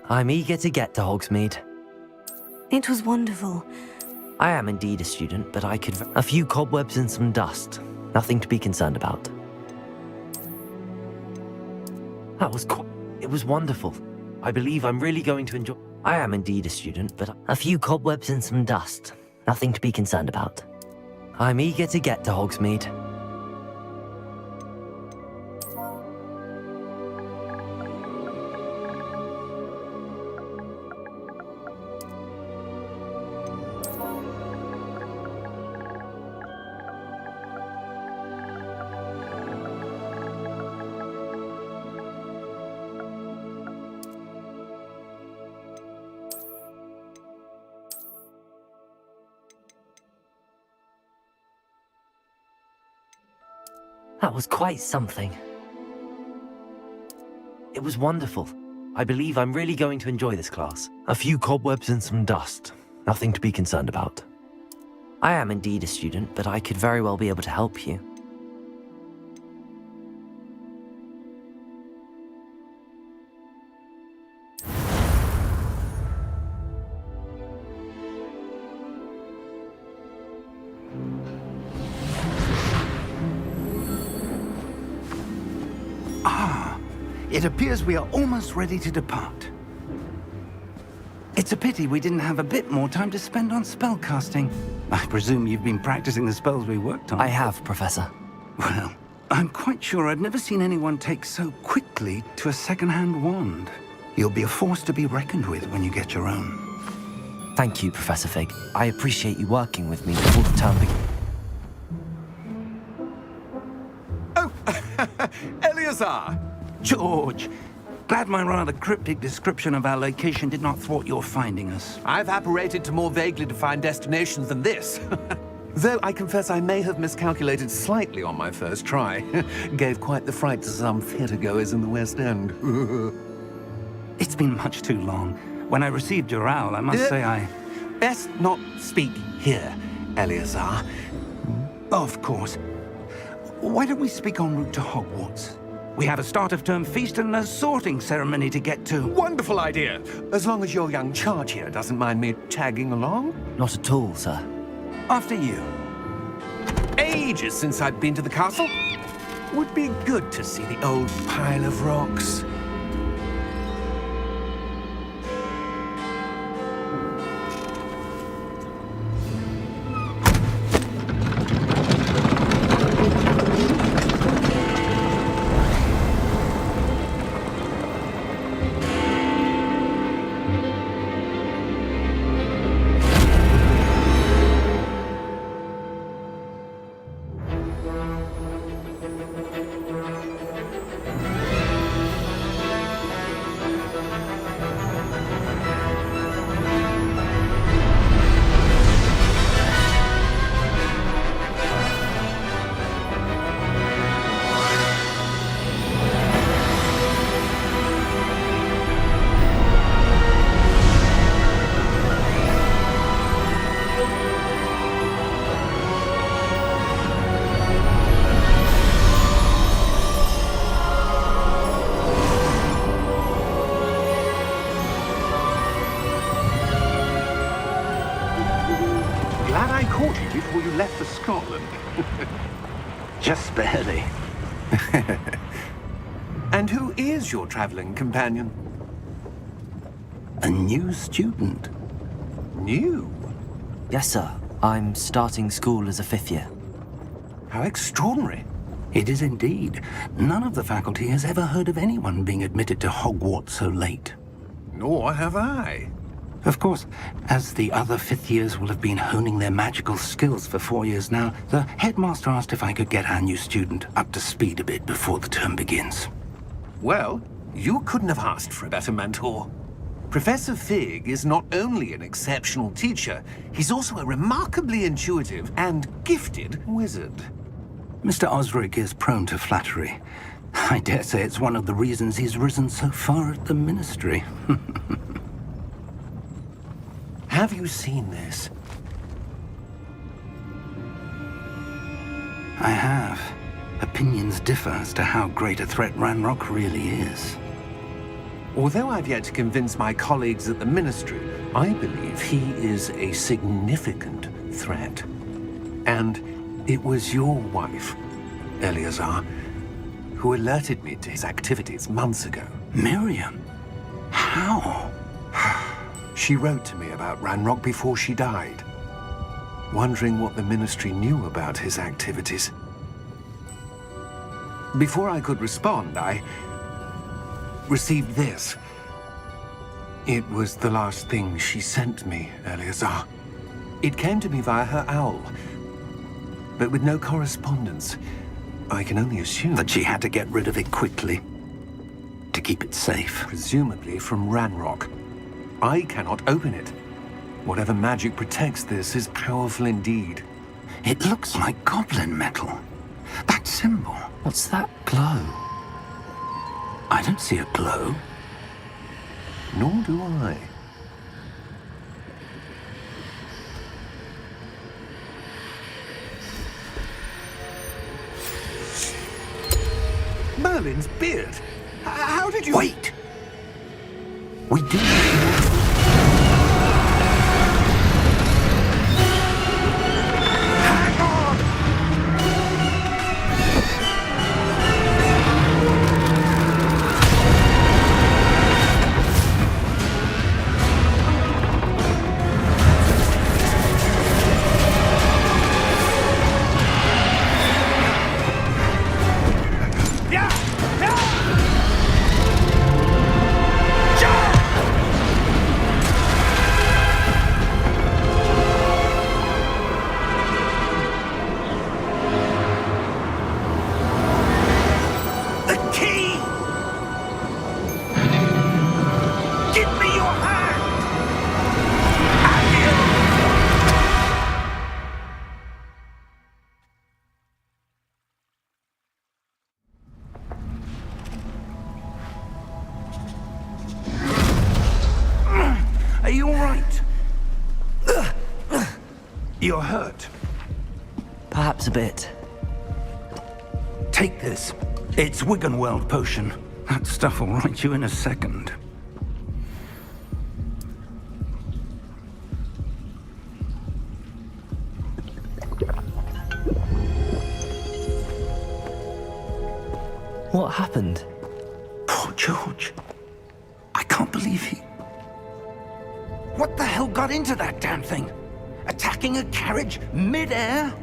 I'm eager to get to Hogsmeade. It was wonderful. I am indeed a student, but I could... A few cobwebs and some dust. Nothing to be concerned about. That was quite... It was wonderful. I believe I'm really going to enjoy... I am indeed a student, but... A few cobwebs and some dust. Nothing to be concerned about. I'm eager to get to Hogsmeade. That was quite something. It was wonderful. I believe I'm really going to enjoy this class. A few cobwebs and some dust. Nothing to be concerned about. I am indeed a student, but I could very well be able to help you. It appears we are almost ready to depart. It's a pity we didn't have a bit more time to spend on spellcasting. I presume you've been practicing the spells we worked on. I have, Professor. Well, I'm quite sure I've never seen anyone take so quickly to a second-hand wand. You'll be a force to be reckoned with when you get your own. Thank you, Professor Fig. I appreciate you working with me before the term begins. Oh, Eleazar! George, glad my rather cryptic description of our location did not thwart your finding us. I've apparated to more vaguely defined destinations than this. Though I confess I may have miscalculated slightly on my first try. Gave quite the fright to some theatergoers in the West End. It's been much too long. When I received your owl, I must say I... Best not speak here, Eleazar. Of course. Why don't we speak en route to Hogwarts? We have a start-of-term feast and a sorting ceremony to get to. Wonderful idea! As long as your young charge here doesn't mind me tagging along. Not at all, sir. After you. Ages since I've been to the castle. Would be good to see the old pile of rocks. Glad I caught you before you left for Scotland. Just barely. And who is your traveling companion? A new student. New? Yes, sir. I'm starting school as a 5th year. How extraordinary. It is indeed. None of the faculty has ever heard of anyone being admitted to Hogwarts so late. Nor have I. Of course, as the other 5th years will have been honing their magical skills for 4 years now, the headmaster asked if I could get our new student up to speed a bit before the term begins. Well, you couldn't have asked for a better mentor. Professor Fig is not only an exceptional teacher, he's also a remarkably intuitive and gifted wizard. Mr. Osric is prone to flattery. I dare say it's one of the reasons he's risen so far at the ministry. Have you seen this? I have. Opinions differ as to how great a threat Ranrock really is. Although I've yet to convince my colleagues at the Ministry, I believe he is a significant threat. And it was your wife, Eleazar, who alerted me to his activities months ago. Miriam? How? She wrote to me about Ranrock before she died, wondering what the Ministry knew about his activities. Before I could respond, I received this. It was the last thing she sent me, Eleazar. It came to me via her owl, but with no correspondence. I can only assume That she had to get rid of it quickly, to keep it safe. presumably from Ranrock. I cannot open it. Whatever magic protects this is powerful indeed. It looks like goblin metal. That symbol. What's that glow? I don't see a glow. Nor do I. Merlin's beard. How did you... Wait! We do... Hang on! You're hurt. Perhaps a bit. Take this. It's Wiggenweld potion. That stuff will right you in a second. What happened? Poor George. I can't believe he... What the hell got into that damn thing? Attacking a carriage mid-air?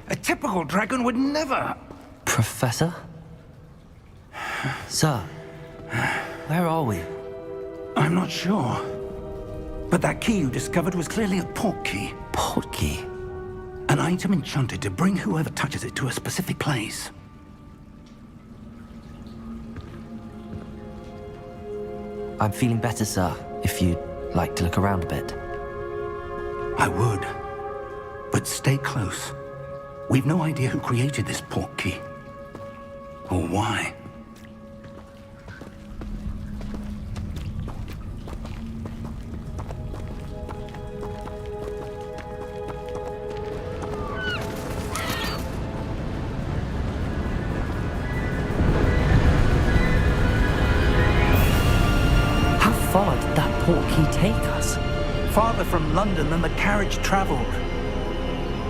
A typical dragon would never... Professor? Sir, where are we? I'm not sure. But that key you discovered was clearly a port key. Port key? An item enchanted to bring whoever touches it to a specific place. I'm feeling better, sir, if you'd like to look around a bit. I would. But stay close. We've no idea who created this port key. Or why. How far did that port key take us? Farther from London than the carriage traveled.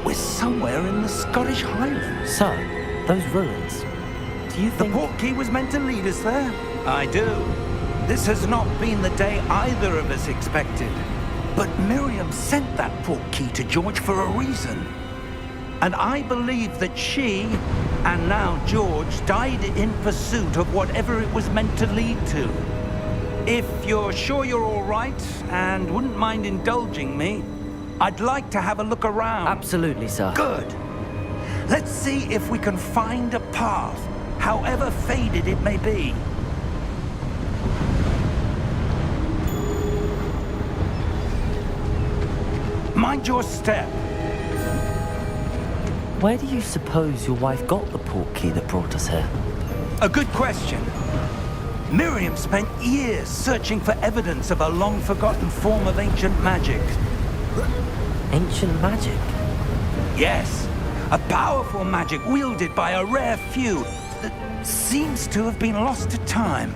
We're somewhere in the Scottish Highlands. Sir, those ruins. Do you The think... port key was meant to lead us there? I do. This has not been the day either of us expected. But Miriam sent that port key to George for a reason. And I believe that she, and now George, died in pursuit of whatever it was meant to lead to. If you're sure you're all right, and wouldn't mind indulging me, I'd like to have a look around. Absolutely, sir. Good. Let's see if we can find a path, however faded it may be. Mind your step. Where do you suppose your wife got the port key that brought us here? A good question. Miriam spent years searching for evidence of a long-forgotten form of ancient magic. Ancient magic? Yes, a powerful magic wielded by a rare few that seems to have been lost to time.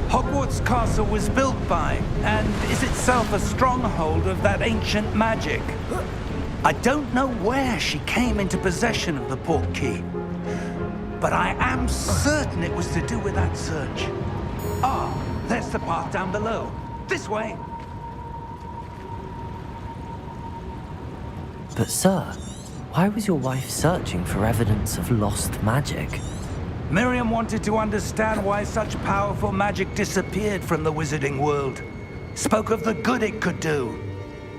Hogwarts Castle was built by, and is itself a stronghold of that ancient magic. I don't know where she came into possession of the port key, but I am certain it was to do with that search. Ah, there's the path down below. This way. But sir, why was your wife searching for evidence of lost magic? Miriam wanted to understand why such powerful magic disappeared from the wizarding world. Spoke of the good it could do.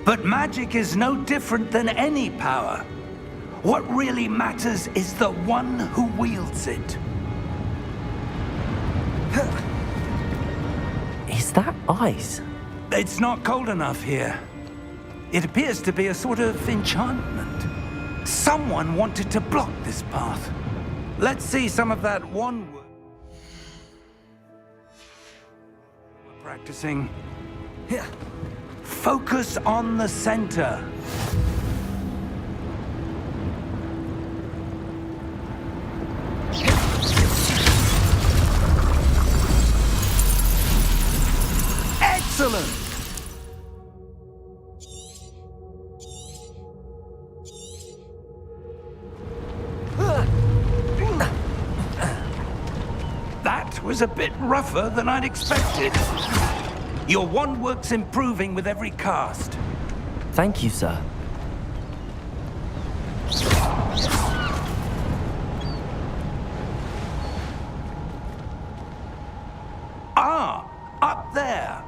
But magic is no different than any power. What really matters is the one who wields it. Is that ice? It's not cold enough here. It appears to be a sort of enchantment. Someone wanted to block this path. Let's see some of that one word we're practicing. Here. Focus on the center. Excellent! That was a bit rougher than I'd expected. Your wand work's improving with every cast. Thank you, sir. Ah, up there.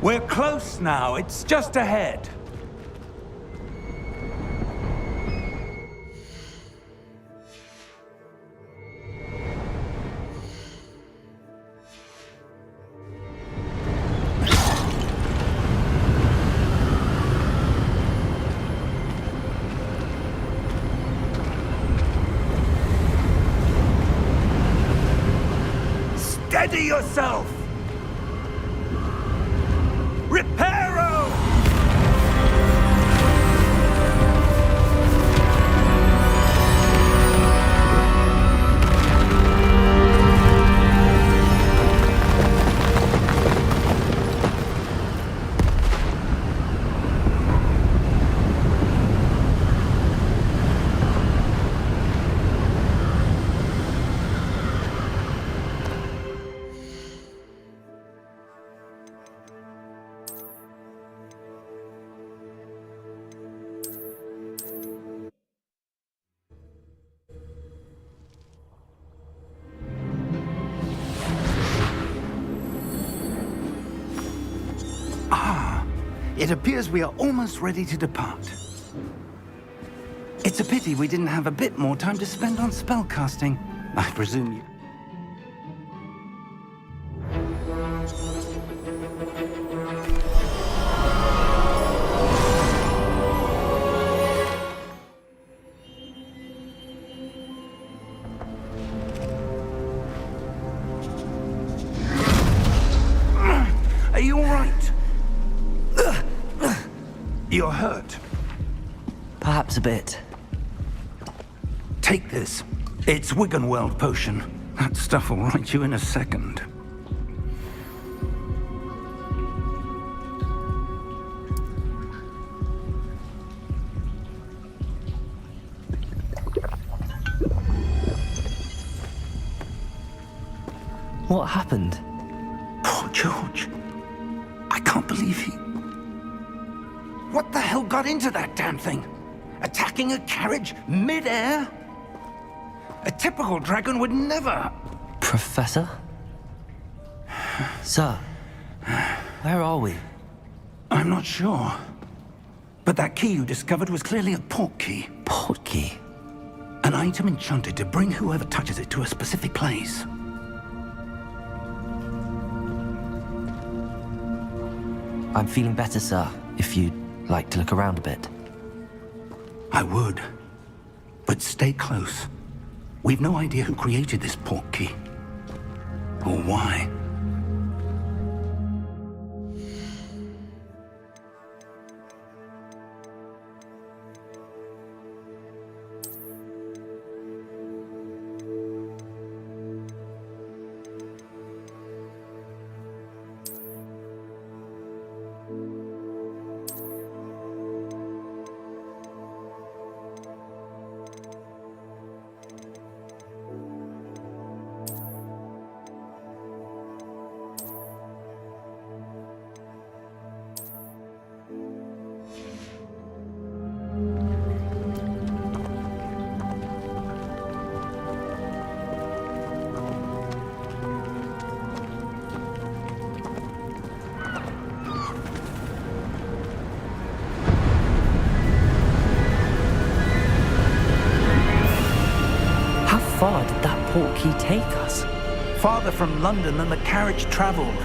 We're close now. It's just ahead. Steady yourself! Reparo! It appears we are almost ready to depart. It's a pity we didn't have a bit more time to spend on spellcasting. I presume you... Are you all right? You're hurt. Perhaps a bit. Take this. It's Wiggenweld potion. That stuff will right you in a second. What happened? Poor George. I can't believe he... What the hell got into that damn thing? Attacking a carriage mid-air? A typical dragon would never... Professor? Sir, where are we? I'm not sure. But that key you discovered was clearly a port key. Port key? An item enchanted to bring whoever touches it to a specific place. I'm feeling better, sir, if you'd like to look around a bit. I would. But stay close. We've no idea who created this port key. Or why. How far did that port key take us? Farther from London than the carriage travelled.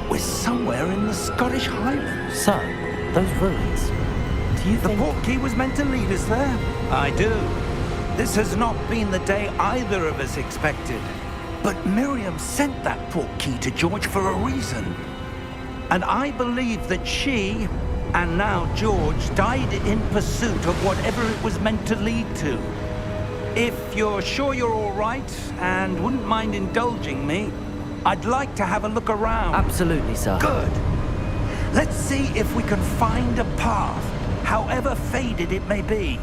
We're somewhere in the Scottish Highlands. Sir, those ruins. Do you The think... port key was meant to lead us there. I do. This has not been the day either of us expected. But Miriam sent that port key to George for a reason. And I believe that she, and now George, died in pursuit of whatever it was meant to lead to. If you're sure you're all right, and wouldn't mind indulging me, I'd like to have a look around. Absolutely, sir. Good. Let's see if we can find a path, however faded it may be.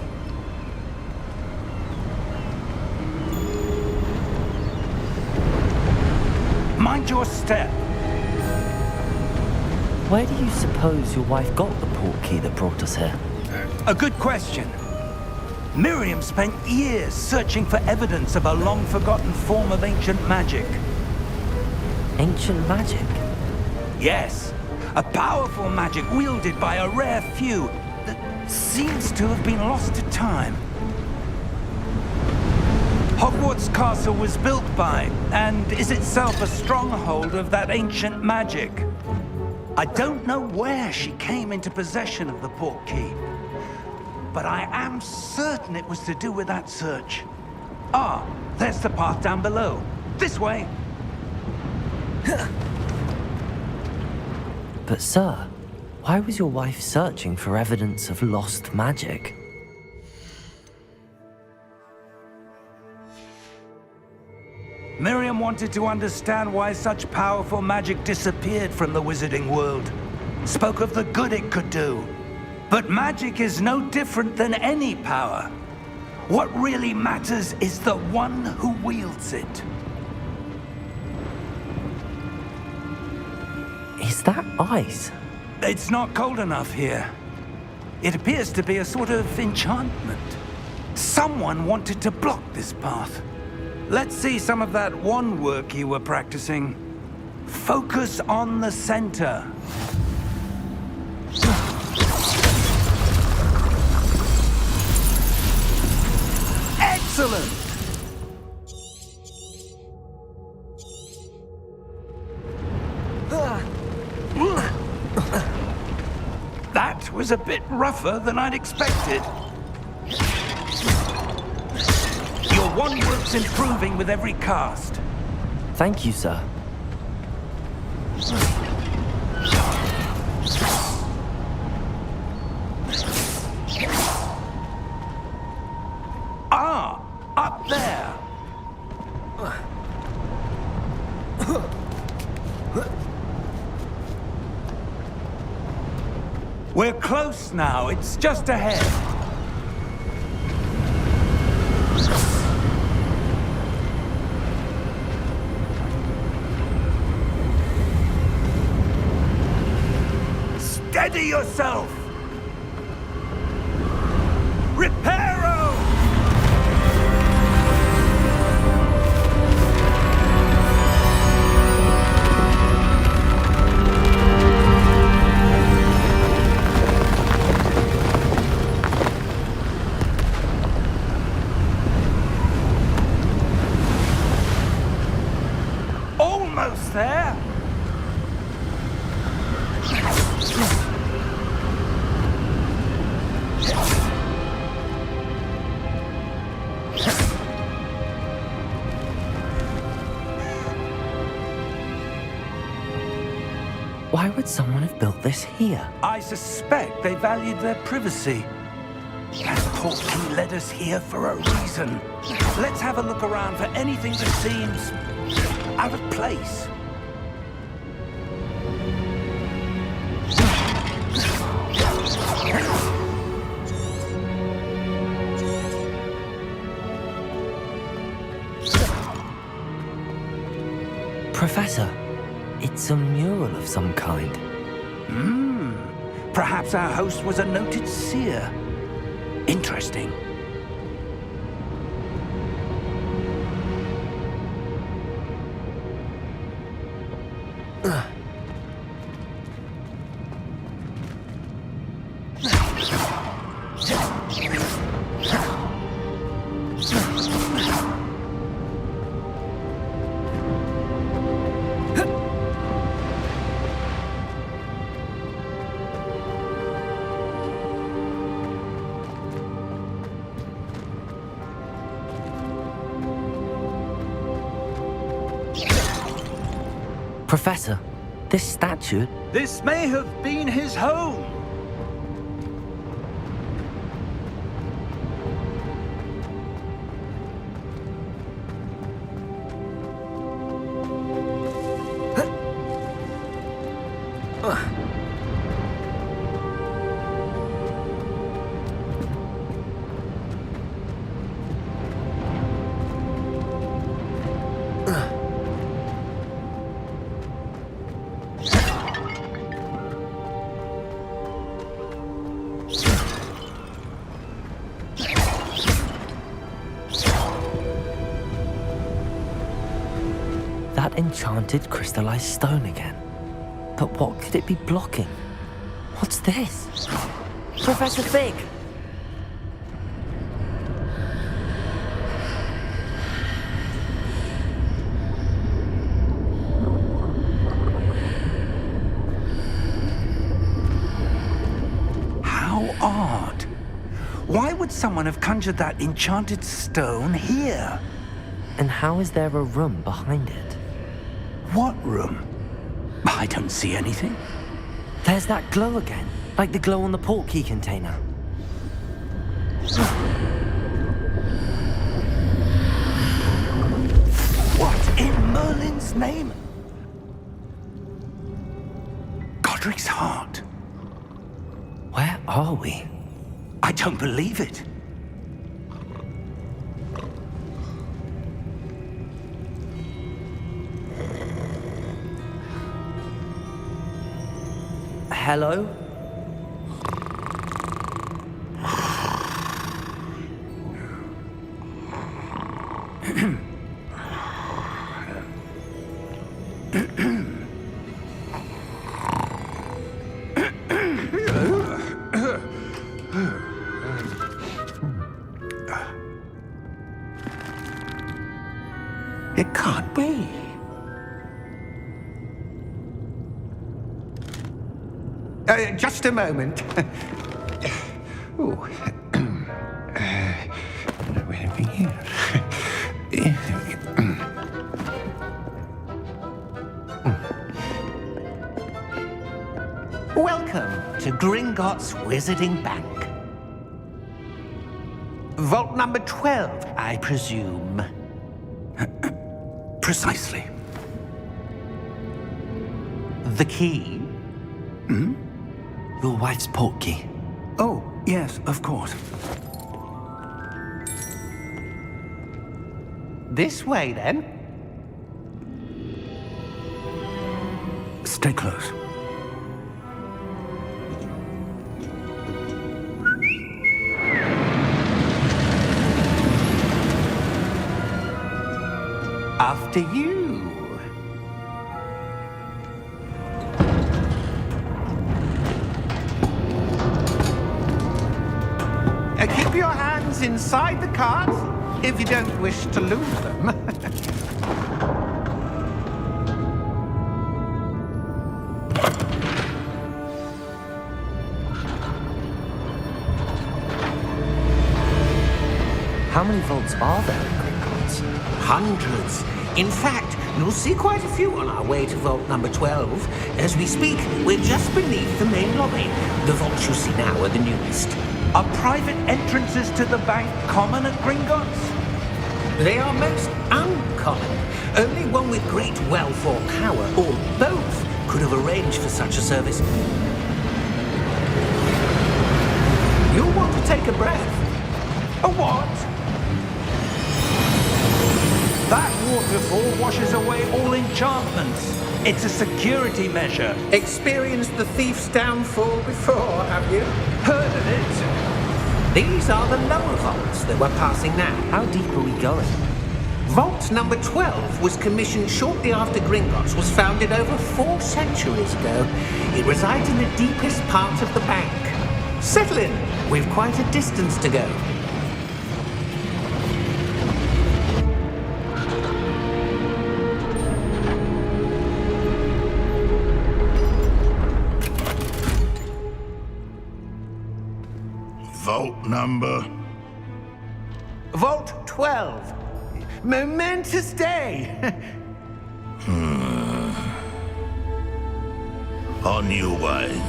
Mind your step. Where do you suppose your wife got the port key that brought us here? A good question. Miriam spent years searching for evidence of a long-forgotten form of ancient magic. Ancient magic? Yes, a powerful magic wielded by a rare few that seems to have been lost to time. Hogwarts Castle was built by, and is itself a stronghold of that ancient magic. I don't know where she came into possession of the port key, but I am certain it was to do with that search. Ah, there's the path down below. This way. But sir, why was your wife searching for evidence of lost magic? Miriam wanted to understand why such powerful magic disappeared from the wizarding world. Spoke of the good it could do. But magic is no different than any power. What really matters is the one who wields it. Is that ice? It's not cold enough here. It appears to be a sort of enchantment. Someone wanted to block this path. Let's see some of that wand work you were practicing. Focus on the center. Excellent! That was a bit rougher than I'd expected. Your wand work's improving with every cast. Thank you, sir. Ah, up there. We're close now. It's just ahead. Steady yourself! Reparo! Almost there! Why would someone have built this here? I suspect they valued their privacy. That portkey led us here for a reason. Let's have a look around for anything that seems out of place. Professor, it's a mural of some kind. Perhaps our host was a noted seer. Interesting. Professor, this statue... This may have been his home. That enchanted crystallized stone again. But what could it be blocking? What's this? Professor Fig! How odd. Why would someone have conjured that enchanted stone here? And how is there a room behind it? What room? I don't see anything. There's that glow again, like the glow on the portkey container. What in Merlin's name? Godric's heart. Where are we? I don't believe it. Hello? It can't be. Just a moment. Oh. Where are we here? Welcome to Gringotts Wizarding Bank. Vault number 12, I presume. Precisely. The key? Hmm? Your wife's portkey. Oh, yes, of course. This way, then. Stay close. After you. Keep your hands inside the cart if you don't wish to lose them. How many vaults are there in Gringotts? Hundreds. In fact, you'll see quite a few on our way to vault number 12. As we speak, we're just beneath the main lobby. The vaults you see now are the newest. Are private entrances to the bank common at Gringotts? They are most uncommon. Only one with great wealth or power, or both, could have arranged for such a service. You'll want to take a breath. A what? That waterfall washes away all enchantments. It's a security measure. Experienced the thief's downfall before, have you? Heard of it? These are the lower vaults that we're passing now. How deep are we going? Vault number 12 was commissioned shortly after Gringotts was founded over 4 centuries ago. It resides in the deepest part of the bank. Settle in. We've quite a distance to go. Vault number? Vault 12. Momentous day. On your way.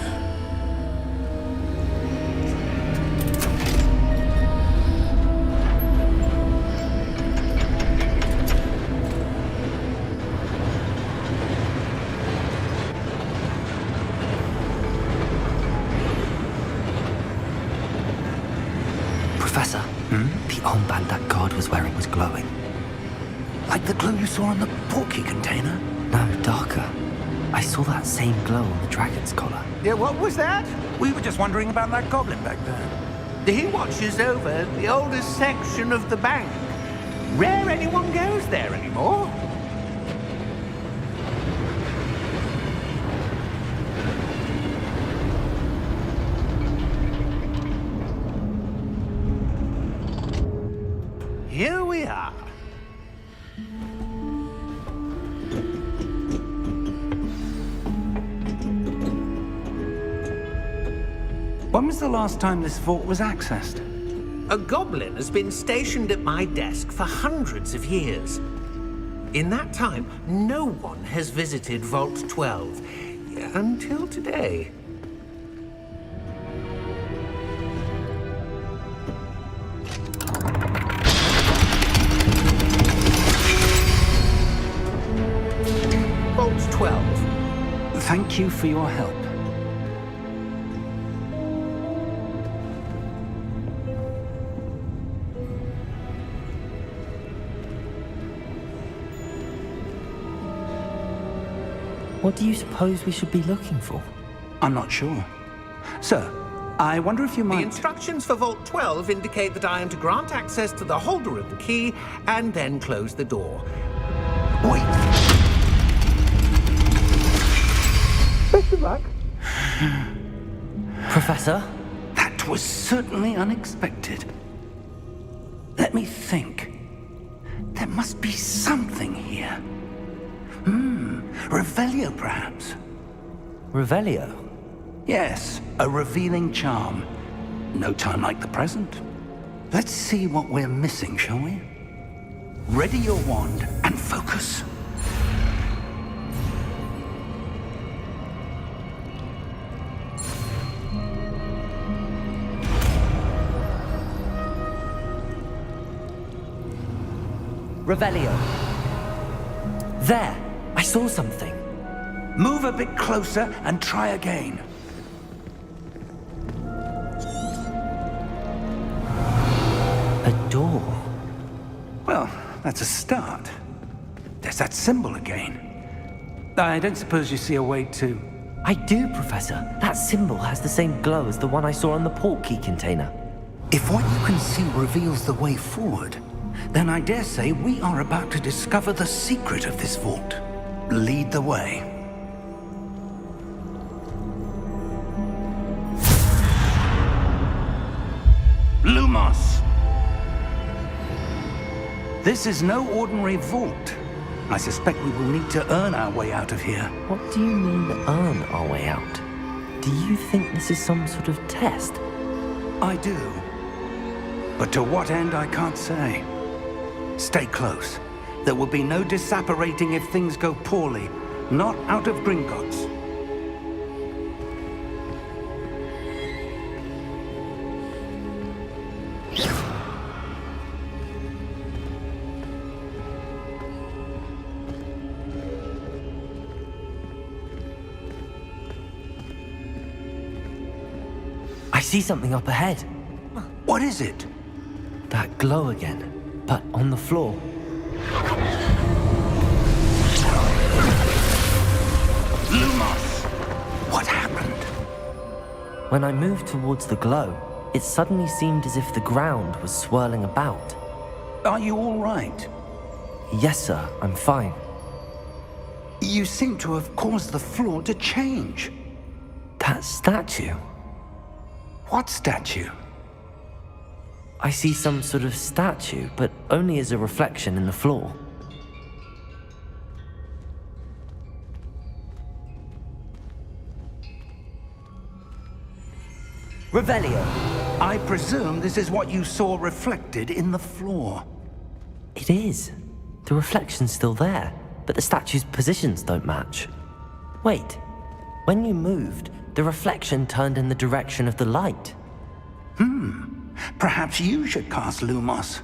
Professor, the armband that guard was wearing was glowing. Like the glow you saw on the portkey container? No, darker. I saw that same glow on the dragon's collar. Yeah, what was that? We were just wondering about that goblin back there. He watches over the oldest section of the bank. Rare anyone goes there anymore. Here we are. When was the last time this vault was accessed? A goblin has been stationed at my desk for hundreds of years. In that time, no one has visited Vault 12. Until today. Vault 12. Thank you for your help. What do you suppose we should be looking for? I'm not sure. Sir, I wonder if you The might... instructions for Vault 12 indicate that I am to grant access to the holder of the key and then close the door. Wait! Best of luck. Professor? That was certainly unexpected. Let me think. There must be something here. Revelio, perhaps? Revelio? Yes, a revealing charm. No time like the present. Let's see what we're missing, shall we? Ready your wand and focus. Revelio. There! I saw something. Move a bit closer and try again. A door. Well, that's a start. There's that symbol again. I don't suppose you see a way to... I do, Professor. That symbol has the same glow as the one I saw on the portkey container. If what you can see reveals the way forward, then I dare say we are about to discover the secret of this vault. Lead the way. Lumos! This is no ordinary vault. I suspect we will need to earn our way out of here. What do you mean, earn our way out? Do you think this is some sort of test? I do. But to what end, I can't say. Stay close. There will be no disapparating if things go poorly. Not out of Gringotts. I see something up ahead. What is it? That glow again, but on the floor. Lumos! What happened? When I moved towards the glow, it suddenly seemed as if the ground was swirling about. Are you all right? Yes, sir, I'm fine. You seem to have caused the floor to change. That statue. What statue? I see some sort of statue, but only as a reflection in the floor. Revelio. I presume this is what you saw reflected in the floor. It is. The reflection's still there, but the statue's positions don't match. Wait. When you moved, the reflection turned in the direction of the light. Perhaps you should cast Lumos.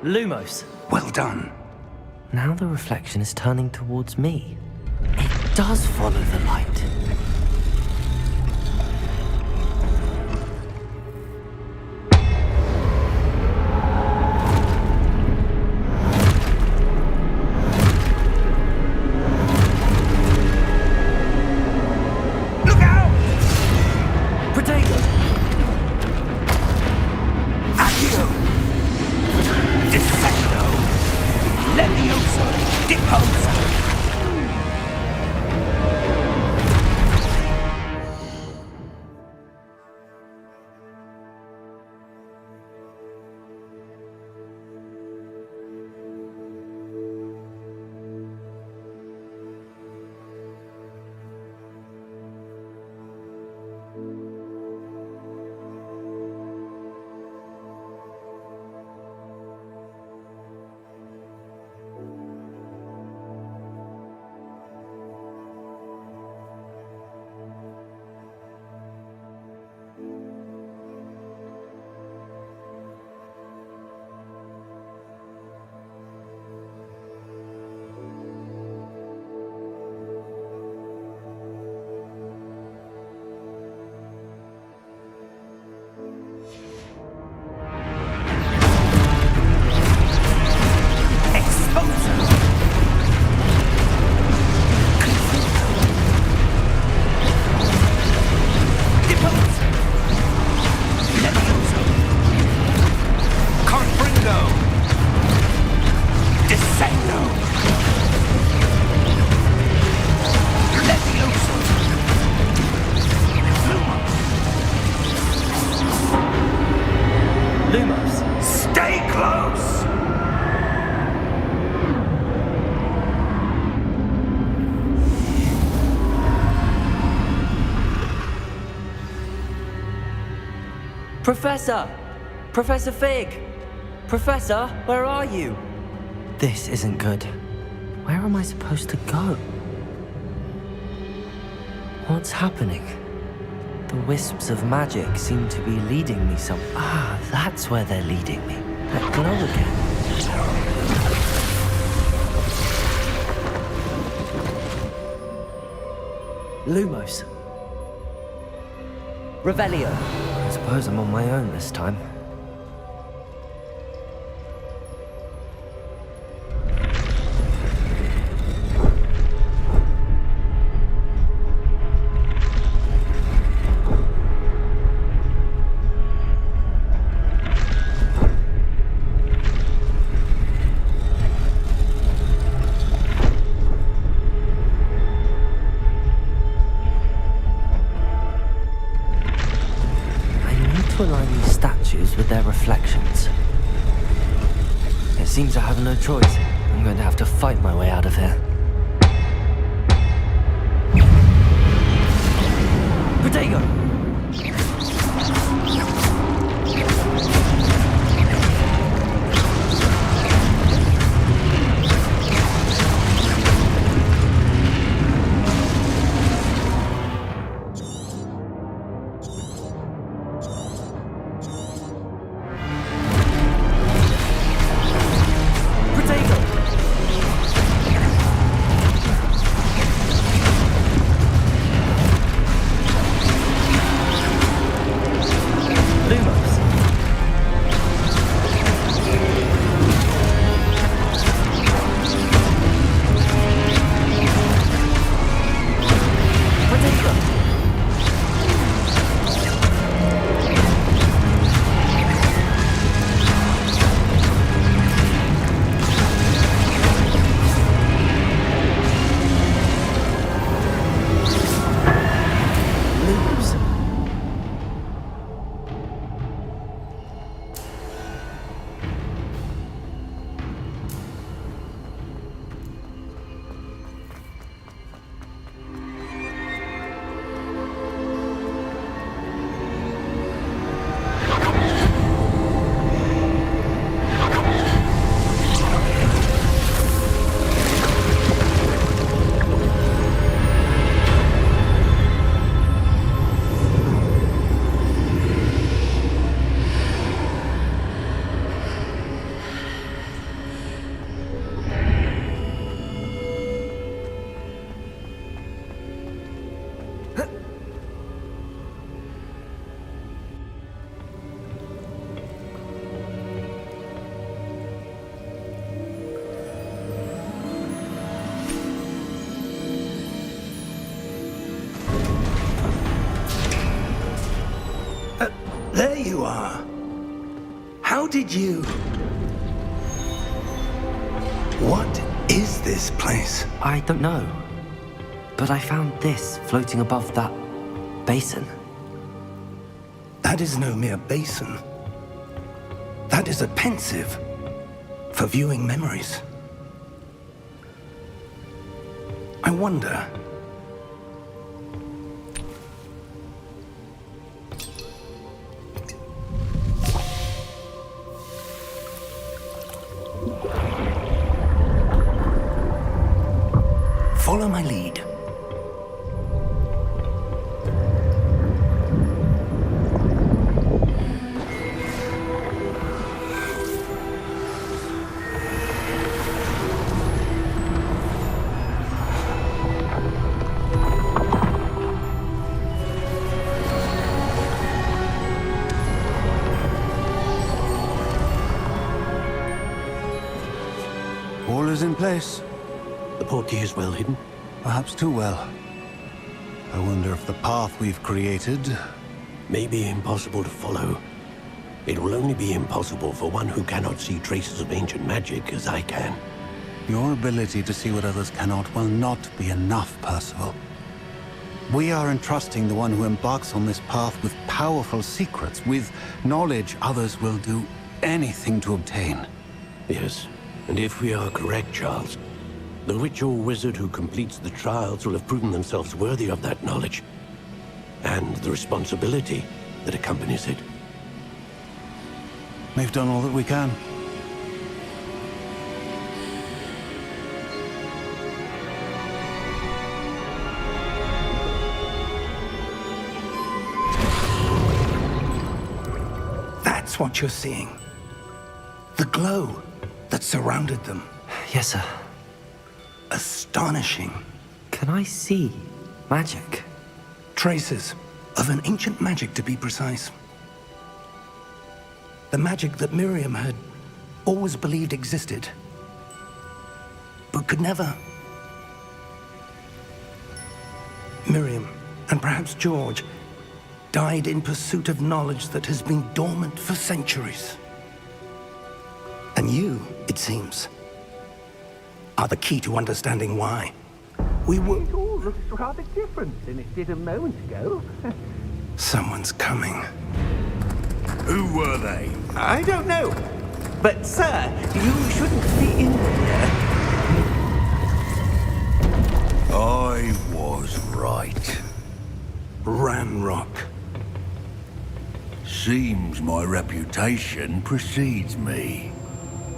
Lumos. Well done. Now the reflection is turning towards me. It does follow the light. Look out! Potato! Accio! Defendo! Levioso! Deposa! Lumos! Stay close! Professor! Professor Fig! Professor, where are you? This isn't good. Where am I supposed to go? What's happening? The wisps of magic seem to be leading me some... Ah, that's where they're leading me. That glow again. Lumos. Revelio. I suppose I'm on my own this time. Align these statues with their reflections. It seems I have no choice. I'm going to have to fight my way out of here. Protego! There you are. How did you... What is this place? I don't know. But I found this floating above that basin. That is no mere basin. That is a pensive for viewing memories. I wonder... Follow my lead. All is in place. The portkey is well hidden. Perhaps too well. I wonder if the path we've created... May be impossible to follow. It will only be impossible for one who cannot see traces of ancient magic as I can. Your ability to see what others cannot will not be enough, Percival. We are entrusting the one who embarks on this path with powerful secrets, with knowledge others will do anything to obtain. Yes, and if we are correct, Charles, the witch or wizard who completes the trials will have proven themselves worthy of that knowledge, and the responsibility that accompanies it. We've done all that we can. That's what you're seeing. The glow that surrounded them. Yes, sir. Astonishing. Can I see magic? Traces of an ancient magic, to be precise. The magic that Miriam had always believed existed, but could never. Miriam, and perhaps George, died in pursuit of knowledge that has been dormant for centuries. And you, it seems, are the key to understanding why. We were... It all looks rather different than it did a moment ago. Someone's coming. Who were they? I don't know. But, sir, you shouldn't be in here. I was right. Ramrock. Seems my reputation precedes me.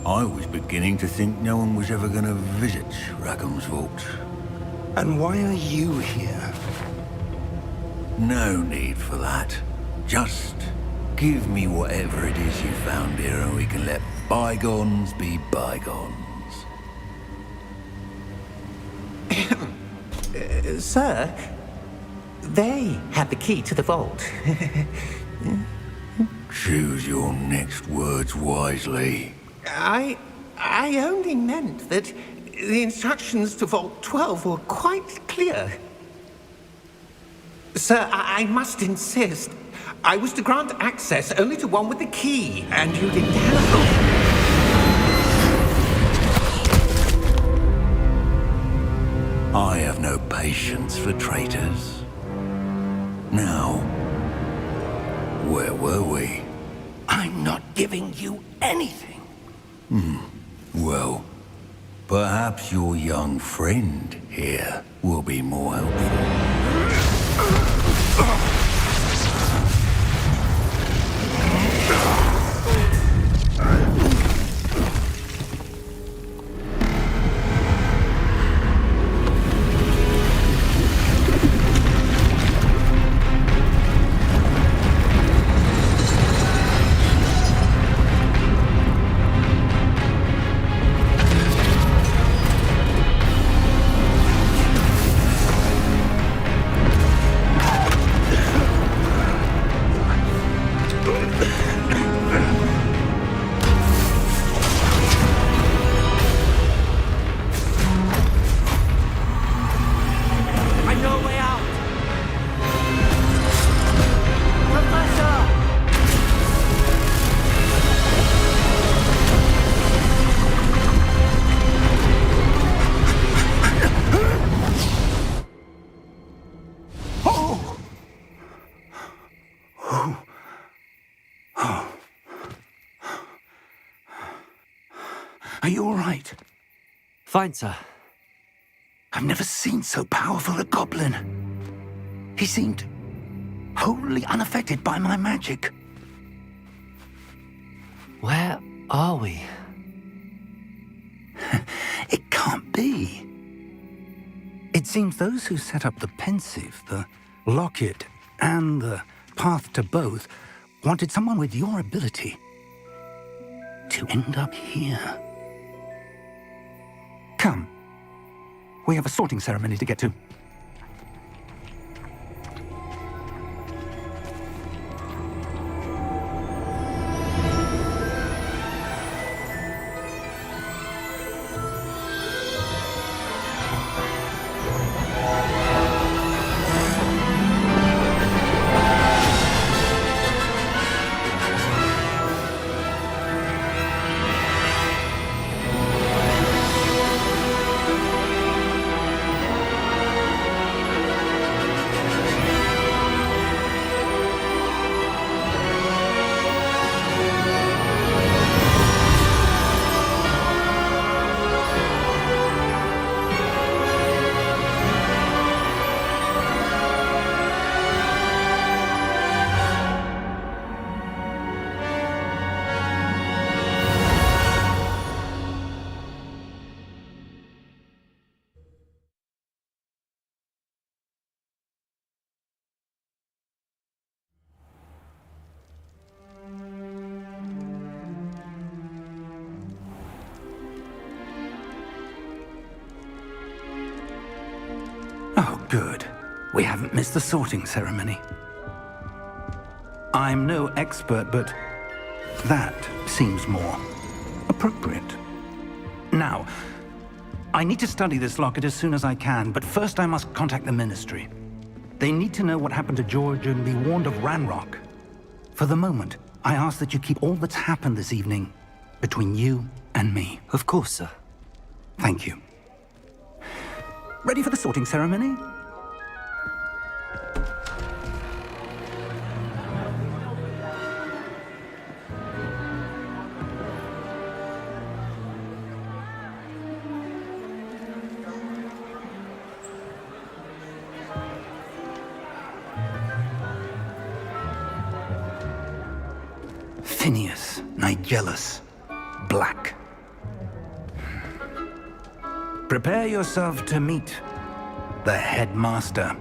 I was beginning to think no one was ever going to visit Rackham's vault. And why are you here? No need for that. Just give me whatever it is you found here and we can let bygones be bygones. Sir, they have the key to the vault. Choose your next words wisely. I only meant that the instructions to Vault 12 were quite clear. Sir, I must insist. I was to grant access only to one with the key, and you didn't have... I have no patience for traitors. Now, where were we? I'm not giving you anything. Well, perhaps your young friend here will be more helpful. Are you all right? Fine, sir. I've never seen so powerful a goblin. He seemed wholly unaffected by my magic. Where are we? It can't be. It seems those who set up the pensive, the locket, and the path to both wanted someone with your ability to end up here. Come. We have a sorting ceremony to get to. Good. We haven't missed the sorting ceremony. I'm no expert, but that seems more appropriate. Now, I need to study this locket as soon as I can, but first I must contact the Ministry. They need to know what happened to George and be warned of Ranrock. For the moment, I ask that you keep all that's happened this evening between you and me. Of course, sir. Thank you. Ready for the sorting ceremony? Phineas, Nigellus, Black. Prepare yourself to meet the headmaster.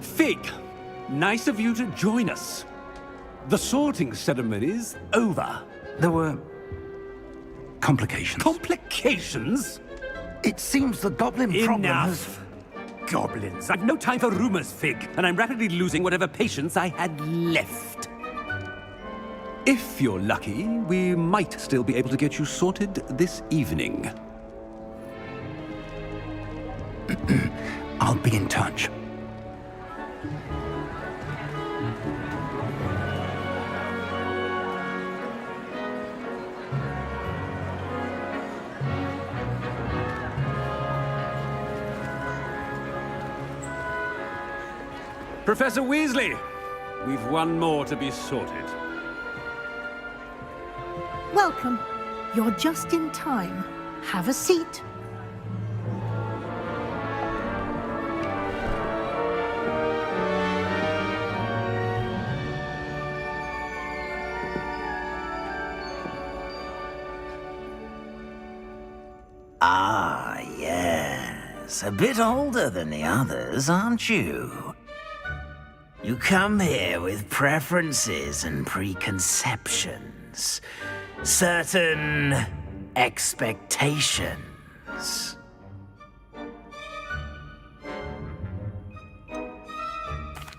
Fig, nice of you to join us. The sorting ceremony's over. There were complications. Complications? It seems the goblin problem has... Enough! Goblins. I've no time for rumors, Fig, and I'm rapidly losing whatever patience I had left. If you're lucky, we might still be able to get you sorted this evening. I'll be in touch. Professor Weasley, we've one more to be sorted. Welcome. You're just in time. Have a seat. Ah, yes. A bit older than the others, aren't you? You come here with preferences and preconceptions. Certain expectations.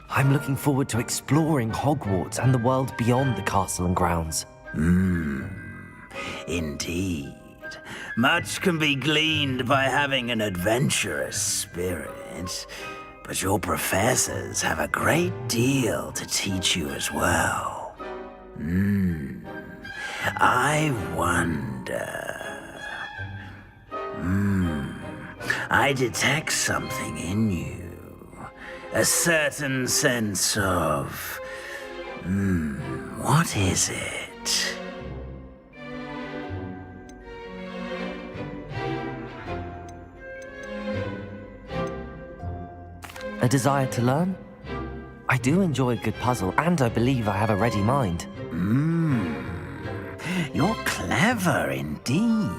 I'm looking forward to exploring Hogwarts and the world beyond the castle and grounds. Indeed. Much can be gleaned by having an adventurous spirit, but your professors have a great deal to teach you as well. I wonder... I detect something in you. A certain sense of... what is it? A desire to learn? I do enjoy a good puzzle, and I believe I have a ready mind. You're clever indeed.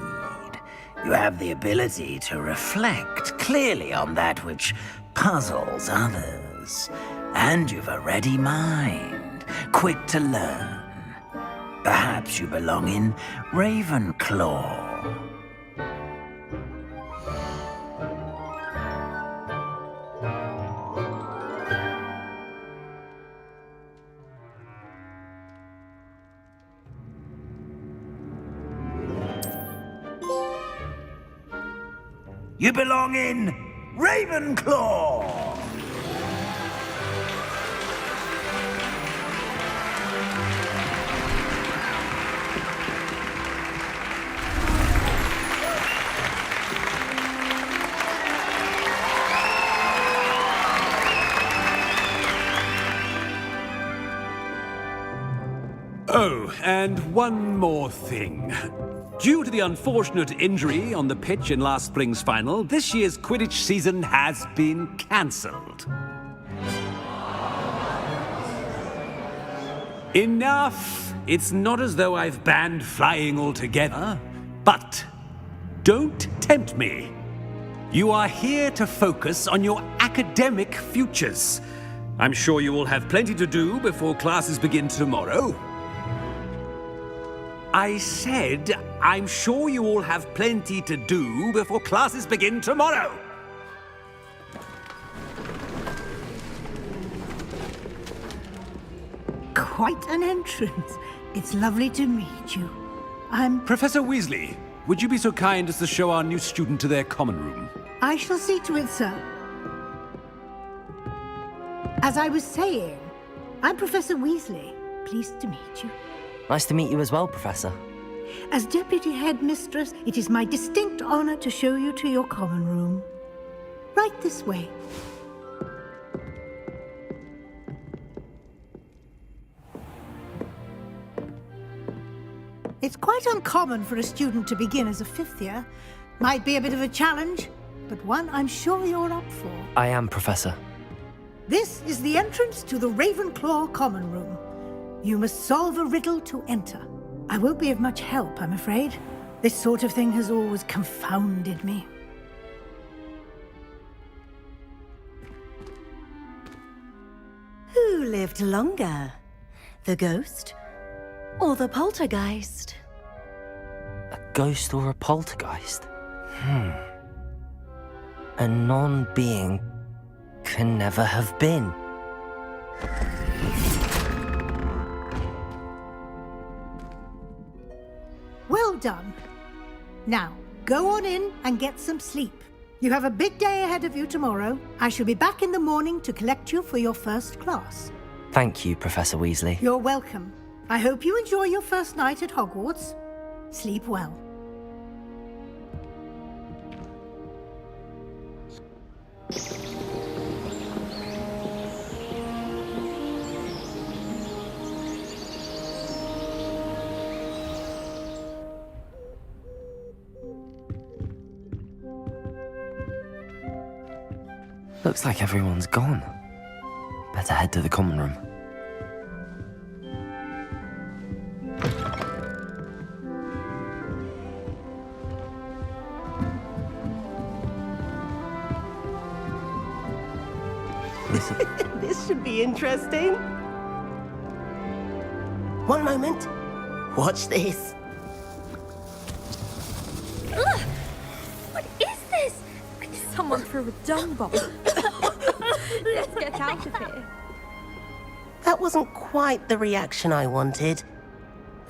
You have the ability to reflect clearly on that which puzzles others. And you've a ready mind, quick to learn. Perhaps you belong in Ravenclaw. You belong in Ravenclaw! Oh, and one more thing. Due to the unfortunate injury on the pitch in last spring's final, this year's Quidditch season has been cancelled. Enough! It's not as though I've banned flying altogether, but don't tempt me. You are here to focus on your academic futures. I'm sure you will have plenty to do before classes begin tomorrow. I said, I'm sure you all have plenty to do before classes begin tomorrow. quite an entrance. It's lovely to meet you. Professor Weasley, would you be so kind as to show our new student to their common room? I shall see to it, sir. As I was saying, I'm Professor Weasley. Pleased to meet you. Nice to meet you as well, Professor. As Deputy Headmistress, it is my distinct honor to show you to your common room. Right this way. It's quite uncommon for a student to begin as a fifth year. Might be a bit of a challenge, but one I'm sure you're up for. I am, Professor. This is the entrance to the Ravenclaw common room. You must solve a riddle to enter. I won't be of much help, I'm afraid. This sort of thing has always confounded me. Who lived longer? The ghost or the poltergeist? A ghost or a poltergeist? A non-being can never have been. Well done. Now, go on in and get some sleep. You have a big day ahead of you tomorrow. I shall be back in the morning to collect you for your first class. Thank you, Professor Weasley. You're welcome. I hope you enjoy your first night at Hogwarts. Sleep well. Looks like everyone's gone. Better head to the common room. This should be interesting. One moment. Watch this. Ugh! What is this? Someone threw a dung bomb. Let's get out of here. That wasn't quite the reaction I wanted.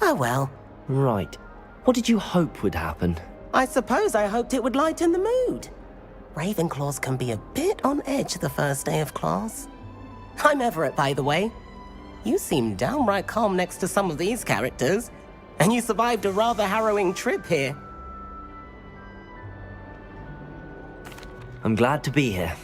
Oh well. Right. What did you hope would happen? I suppose I hoped it would lighten the mood. Ravenclaws can be a bit on edge the first day of class. I'm Everett, by the way. You seem downright calm next to some of these characters, and you survived a rather harrowing trip here. I'm glad to be here.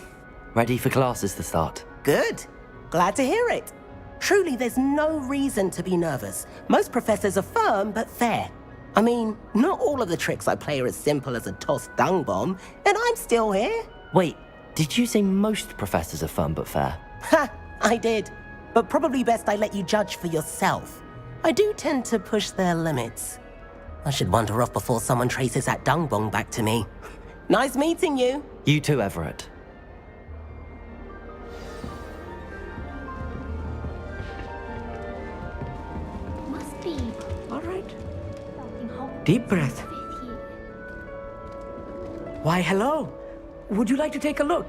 Ready for classes to start. Good. Glad to hear it. Truly, there's no reason to be nervous. Most professors are firm but fair. I mean, not all of the tricks I play are as simple as a tossed dung bomb, and I'm still here. Wait, did you say most professors are fun but fair? Ha! I did. But probably best I let you judge for yourself. I do tend to push their limits. I should wander off before someone traces that dung bomb back to me. Nice meeting you. You too, Everett. Must be. All right. Deep breath. Why, hello. Would you like to take a look?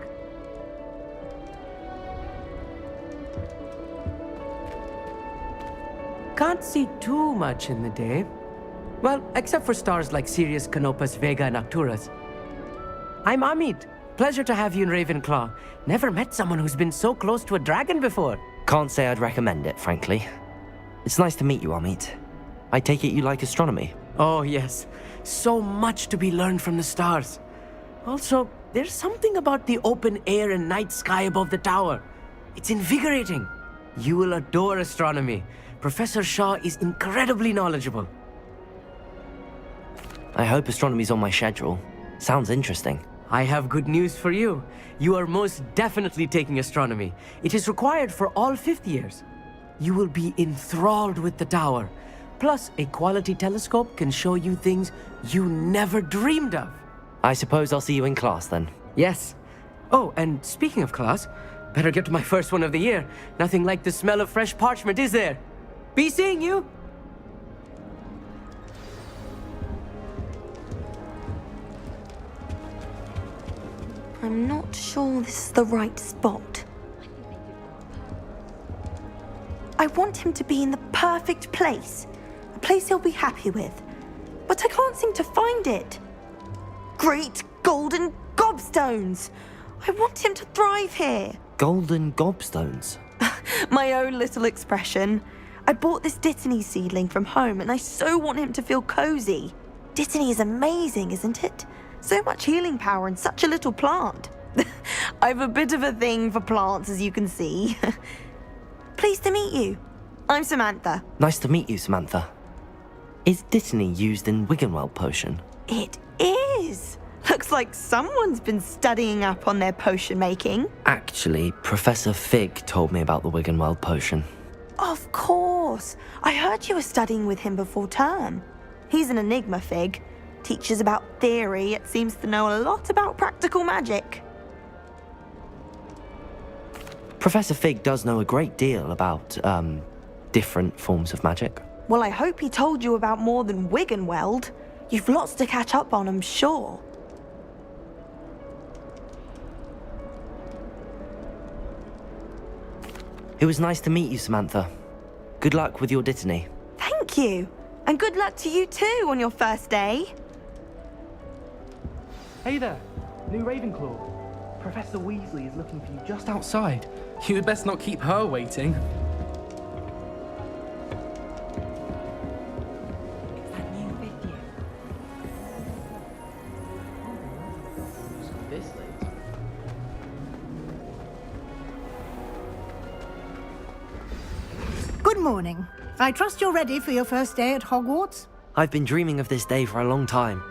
Can't see too much in the day. Well, except for stars like Sirius, Canopus, Vega, and Arcturus. I'm Amit. Pleasure to have you in Ravenclaw. Never met someone who's been so close to a dragon before. Can't say I'd recommend it, frankly. It's nice to meet you, Amit. I take it you like astronomy. Oh, yes. So much to be learned from the stars. Also, there's something about the open air and night sky above the tower. It's invigorating. You will adore astronomy. Professor Shaw is incredibly knowledgeable. I hope astronomy's on my schedule. Sounds interesting. I have good news for you. You are most definitely taking astronomy. It is required for all fifth years. You will be enthralled with the tower. Plus, a quality telescope can show you things you never dreamed of. I suppose I'll see you in class then. Yes. Oh, and speaking of class, better get to my first one of the year. Nothing like the smell of fresh parchment, is there? Be seeing you! I'm not sure this is the right spot. I want him to be in the perfect place. A place he'll be happy with. But I can't seem to find it. Great golden gobstones! I want him to thrive here. Golden gobstones? My own little expression. I bought this Dittany seedling from home and I so want him to feel cozy. Dittany is amazing, isn't it? So much healing power in such a little plant. I've a bit of a thing for plants, as you can see. Pleased to meet you. I'm Samantha. Nice to meet you, Samantha. Is Dittany used in Wiggenweld potion? It is. Looks like someone's been studying up on their potion making. Actually, Professor Fig told me about the Wiggenweld potion. Of course. I heard you were studying with him before term. He's an enigma, Fig. Teaches about theory, yet seems to know a lot about practical magic. Professor Fig does know a great deal about, different forms of magic. Well, I hope he told you about more than Wiggenweld. You've lots to catch up on, I'm sure. It was nice to meet you, Samantha. Good luck with your Dittany. Thank you. And good luck to you too on your first day. Hey there, new Ravenclaw. Professor Weasley is looking for you just outside. You had best not keep her waiting. Good morning. I trust you're ready for your first day at Hogwarts? I've been dreaming of this day for a long time.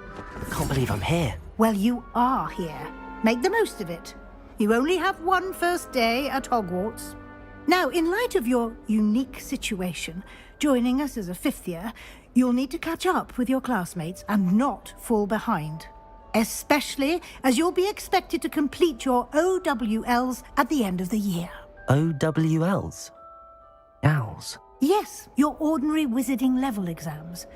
Can't believe I'm here. Well, you are here. Make the most of it. You only have one first day at Hogwarts. Now, in light of your unique situation, joining us as a fifth year, you'll need to catch up with your classmates and not fall behind. Especially as you'll be expected to complete your OWLs at the end of the year. OWLs? Owls? Yes, your ordinary wizarding level exams.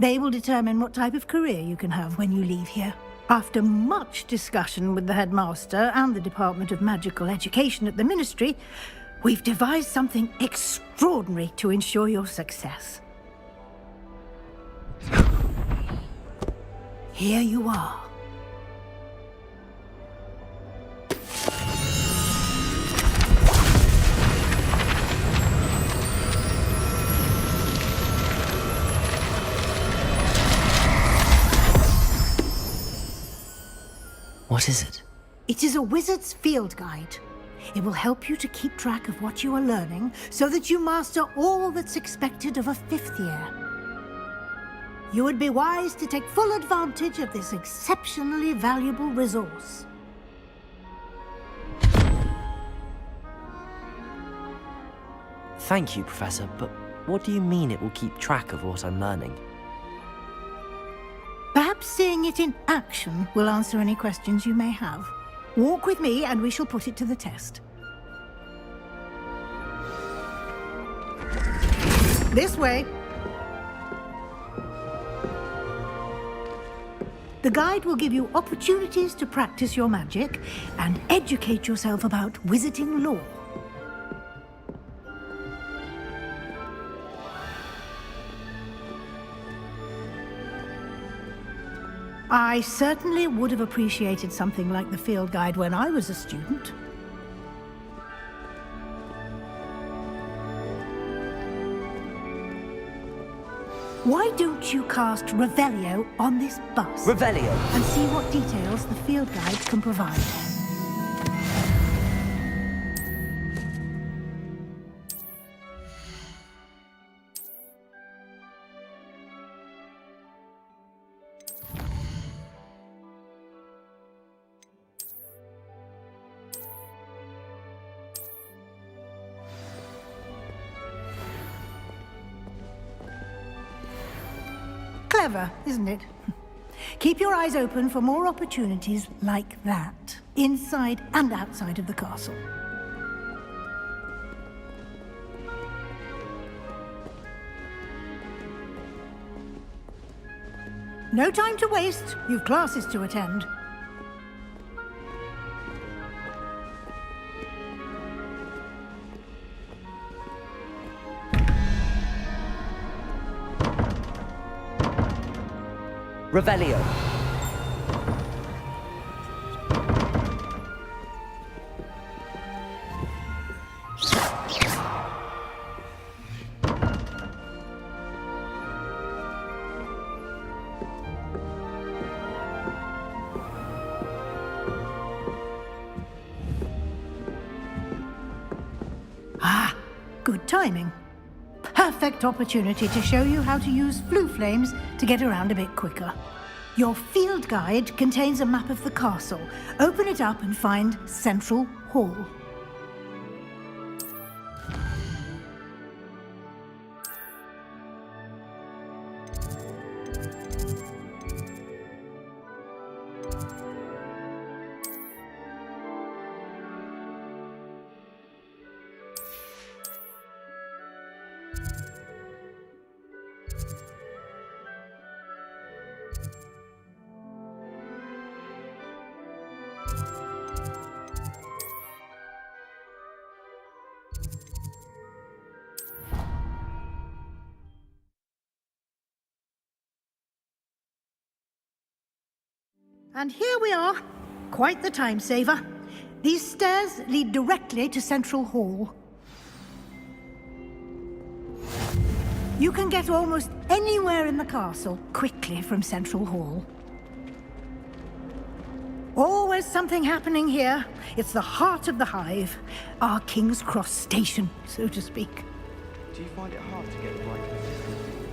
They will determine what type of career you can have when you leave here. After much discussion with the headmaster and the Department of Magical Education at the Ministry, we've devised something extraordinary to ensure your success. Here you are. What is it? It is a wizard's field guide. It will help you to keep track of what you are learning so that you master all that's expected of a fifth year. You would be wise to take full advantage of this exceptionally valuable resource. Thank you, Professor, but what do you mean it will keep track of what I'm learning? Perhaps seeing it in action will answer any questions you may have. Walk with me and we shall put it to the test. This way. The guide will give you opportunities to practice your magic and educate yourself about wizarding lore. I certainly would have appreciated something like the field guide when I was a student. Why don't you cast Revelio on this bus? Revelio? And see what details the field guide can provide. Clever, isn't it? Keep your eyes open for more opportunities like that, inside and outside of the castle. No time to waste. You've classes to attend. Revelio. Ah, good timing. Perfect opportunity to show you how to use flue flames to get around a bit quicker. Your field guide contains a map of the castle. Open it up and find Central Hall. And here we are. Quite the time saver. These stairs lead directly to Central Hall. You can get almost anywhere in the castle quickly from Central Hall. Always something happening here. It's the heart of the hive. Our King's Cross station, so to speak. Do you find it hard to get the right consistency?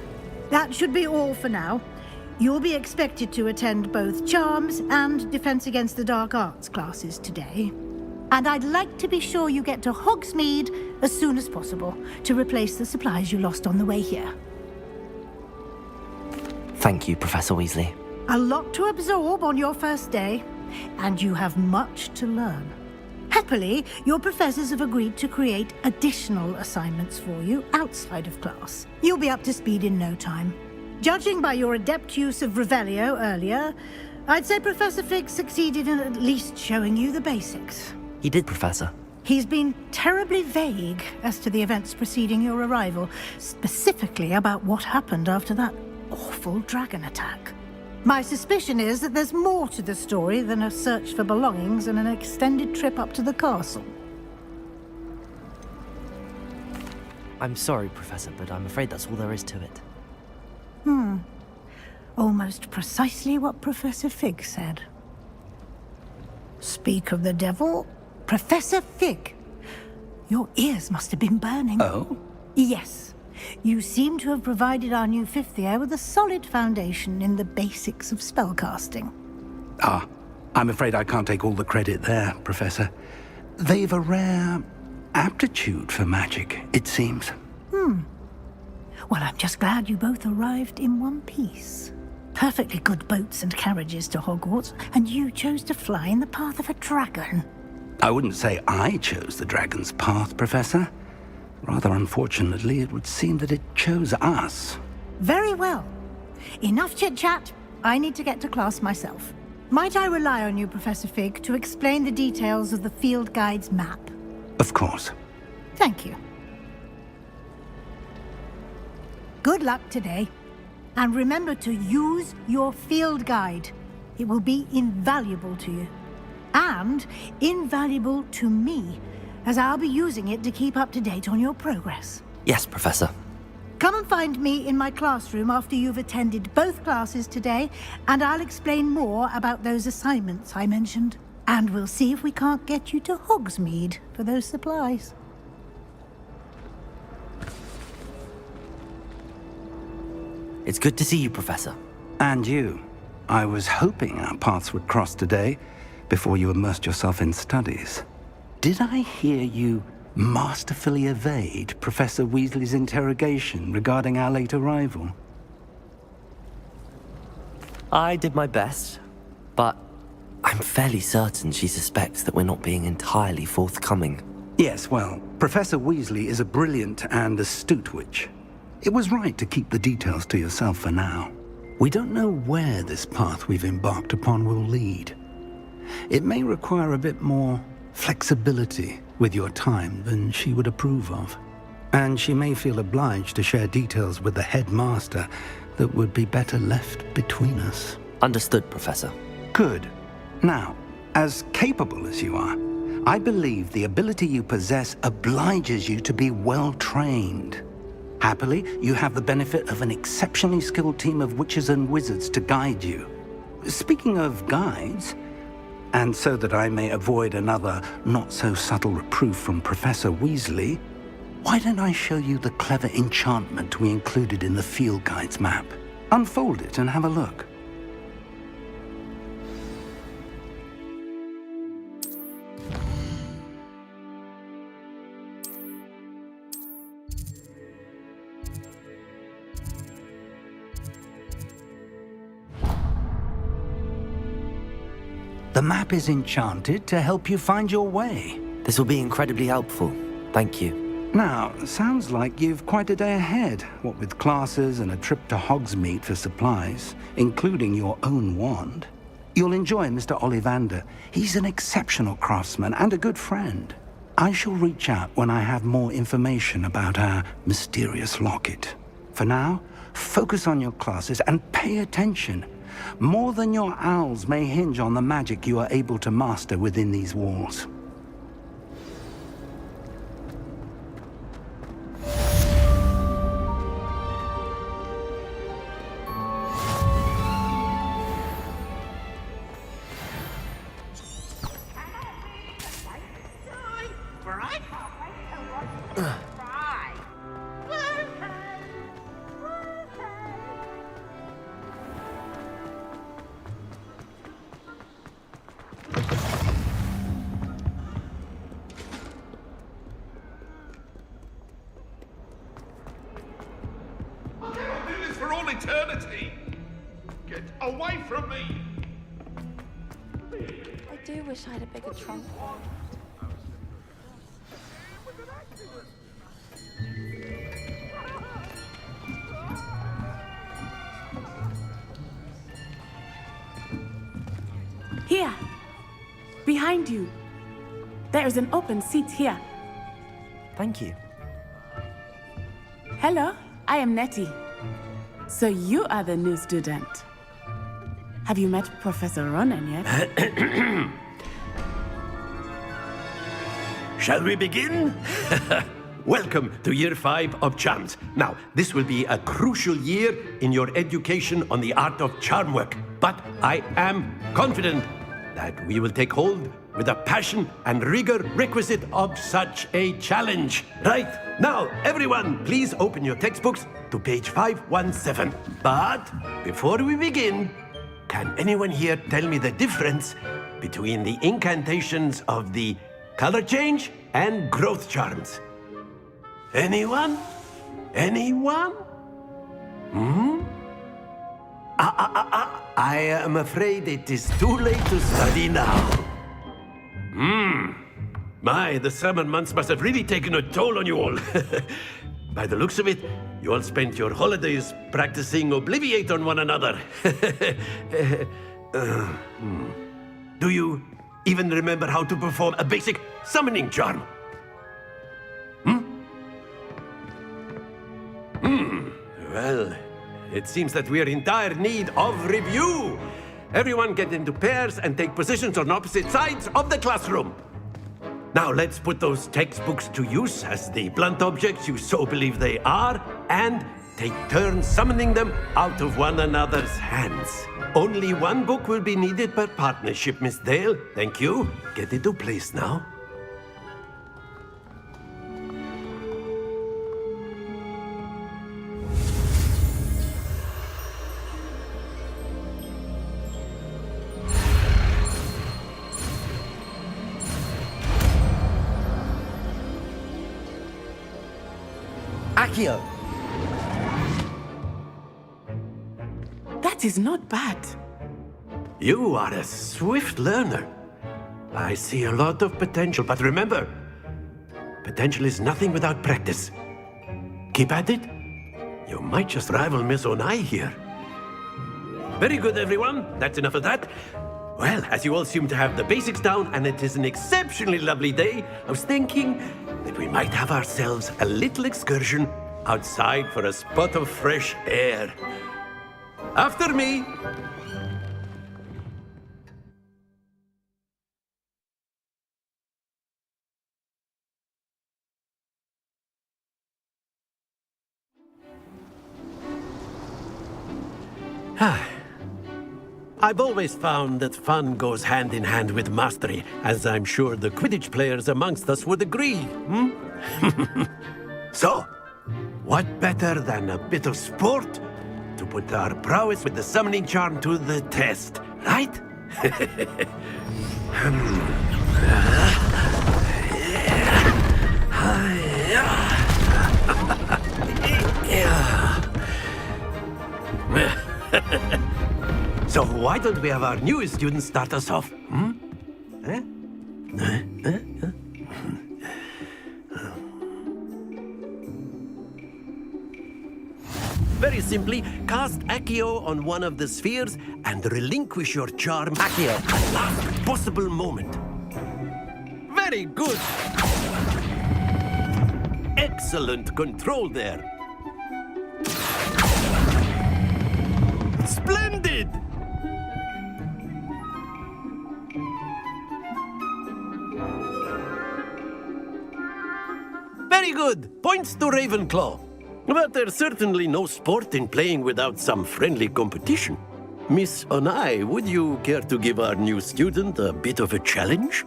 That should be all for now. You'll be expected to attend both Charms and Defense Against the Dark Arts classes today. And I'd like to be sure you get to Hogsmeade as soon as possible to replace the supplies you lost on the way here. Thank you, Professor Weasley. A lot to absorb on your first day, and you have much to learn. Happily, your professors have agreed to create additional assignments for you outside of class. You'll be up to speed in no time. Judging by your adept use of Revelio earlier, I'd say Professor Fig succeeded in at least showing you the basics. He did, Professor. He's been terribly vague as to the events preceding your arrival, specifically about what happened after that awful dragon attack. My suspicion is that there's more to the story than a search for belongings and an extended trip up to the castle. I'm sorry, Professor, but I'm afraid that's all there is to it. Almost precisely what Professor Fig said. Speak of the devil, Professor Fig. Your ears must have been burning. Oh? Yes. You seem to have provided our new fifth year with a solid foundation in the basics of spellcasting. Ah, I'm afraid I can't take all the credit there, Professor. They've a rare aptitude for magic, it seems. Well, I'm just glad you both arrived in one piece. Perfectly good boats and carriages to Hogwarts, and you chose to fly in the path of a dragon. I wouldn't say I chose the dragon's path, Professor. Rather unfortunately, it would seem that it chose us. Very well. Enough chit-chat. I need to get to class myself. Might I rely on you, Professor Fig, to explain the details of the field guide's map? Of course. Thank you. Good luck today. And remember to use your field guide. It will be invaluable to you. And invaluable to me, as I'll be using it to keep up to date on your progress. Yes, Professor. Come and find me in my classroom after you've attended both classes today, and I'll explain more about those assignments I mentioned. And we'll see if we can't get you to Hogsmeade for those supplies. It's good to see you, Professor. And you. I was hoping our paths would cross today, before you immersed yourself in studies. Did I hear you masterfully evade Professor Weasley's interrogation regarding our late arrival? I did my best, but I'm fairly certain she suspects that we're not being entirely forthcoming. Yes, well, Professor Weasley is a brilliant and astute witch. It was right to keep the details to yourself for now. We don't know where this path we've embarked upon will lead. It may require a bit more flexibility with your time than she would approve of. And she may feel obliged to share details with the headmaster that would be better left between us. Understood, Professor. Good. Now, as capable as you are, I believe the ability you possess obliges you to be well trained. Happily, you have the benefit of an exceptionally skilled team of witches and wizards to guide you. Speaking of guides, and so that I may avoid another not-so-subtle reproof from Professor Weasley, why don't I show you the clever enchantment we included in the field guide's map? Unfold it and have a look. The map is enchanted to help you find your way. This will be incredibly helpful. Thank you. Now, sounds like you've quite a day ahead, what with classes and a trip to Hogsmeade for supplies, including your own wand. You'll enjoy Mr. Ollivander. He's an exceptional craftsman and a good friend. I shall reach out when I have more information about our mysterious locket. For now, focus on your classes and pay attention. More than your owls may hinge on the magic you are able to master within these walls. For all eternity! Get away from me! I do wish I had a bigger trunk. Here! Behind you! There is an open seat here. Thank you. Hello, I am Nettie. So you are the new student. Have you met Professor Ronan yet? Shall we begin? Welcome to Year 5 of Charms. Now, this will be a crucial year in your education on the art of charm work. But I am confident that we will take hold with the passion and rigor requisite of such a challenge. Right, now, everyone, please open your textbooks to page 517. But before we begin, can anyone here tell me the difference between the incantations of the color change and growth charms? Anyone? Anyone? I am afraid it is too late to study now. My, the summer months must have really taken a toll on you all. By the looks of it, you all spent your holidays practicing Obliviate on one another. Do you even remember how to perform a basic summoning charm? Well, it seems that we are in dire need of review. Everyone get into pairs and take positions on opposite sides of the classroom. Now let's put those textbooks to use as the blunt objects you so believe they are, and take turns summoning them out of one another's hands. Only one book will be needed per partnership, Miss Dale. Thank you. Get into place now. Accio! That is not bad. You are a swift learner. I see a lot of potential, but remember, potential is nothing without practice. Keep at it. You might just rival Miss Onai here. Very good, everyone. That's enough of that. Well, as you all seem to have the basics down, and it is an exceptionally lovely day, I was thinking that we might have ourselves a little excursion outside for a spot of fresh air. After me! I've always found that fun goes hand in hand with mastery, as I'm sure the Quidditch players amongst us would agree, So, what better than a bit of sport to put our prowess with the summoning charm to the test, right? So why don't we have our newest student start us off? Very simply, cast Accio on one of the spheres and relinquish your charm Accio at the last possible moment. Very good! Excellent control there. Splendid! Very good. Points to Ravenclaw. But there's certainly no sport in playing without some friendly competition. Miss Onai, would you care to give our new student a bit of a challenge?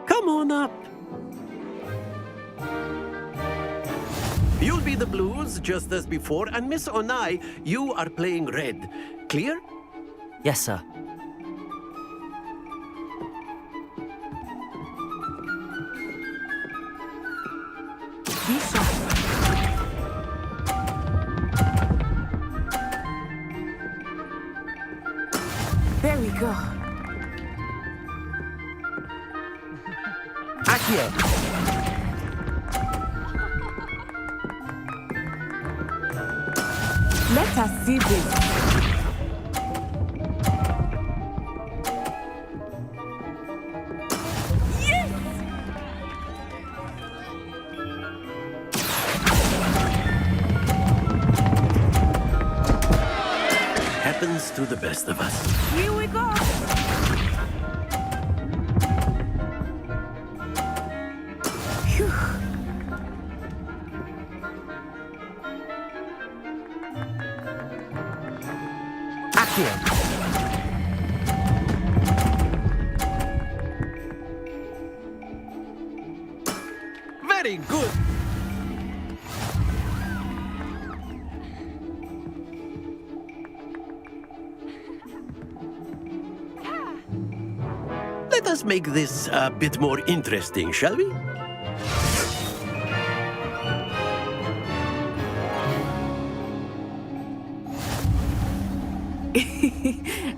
Come on up. You'll be the blues, just as before, and Miss Onai, you are playing red. Clear? Yes, sir. There we go. Accio! Let us see this. Yes! Happens to the best of us. Here we go. Phew. Accio! Very good. Let us make this a bit more interesting, shall we?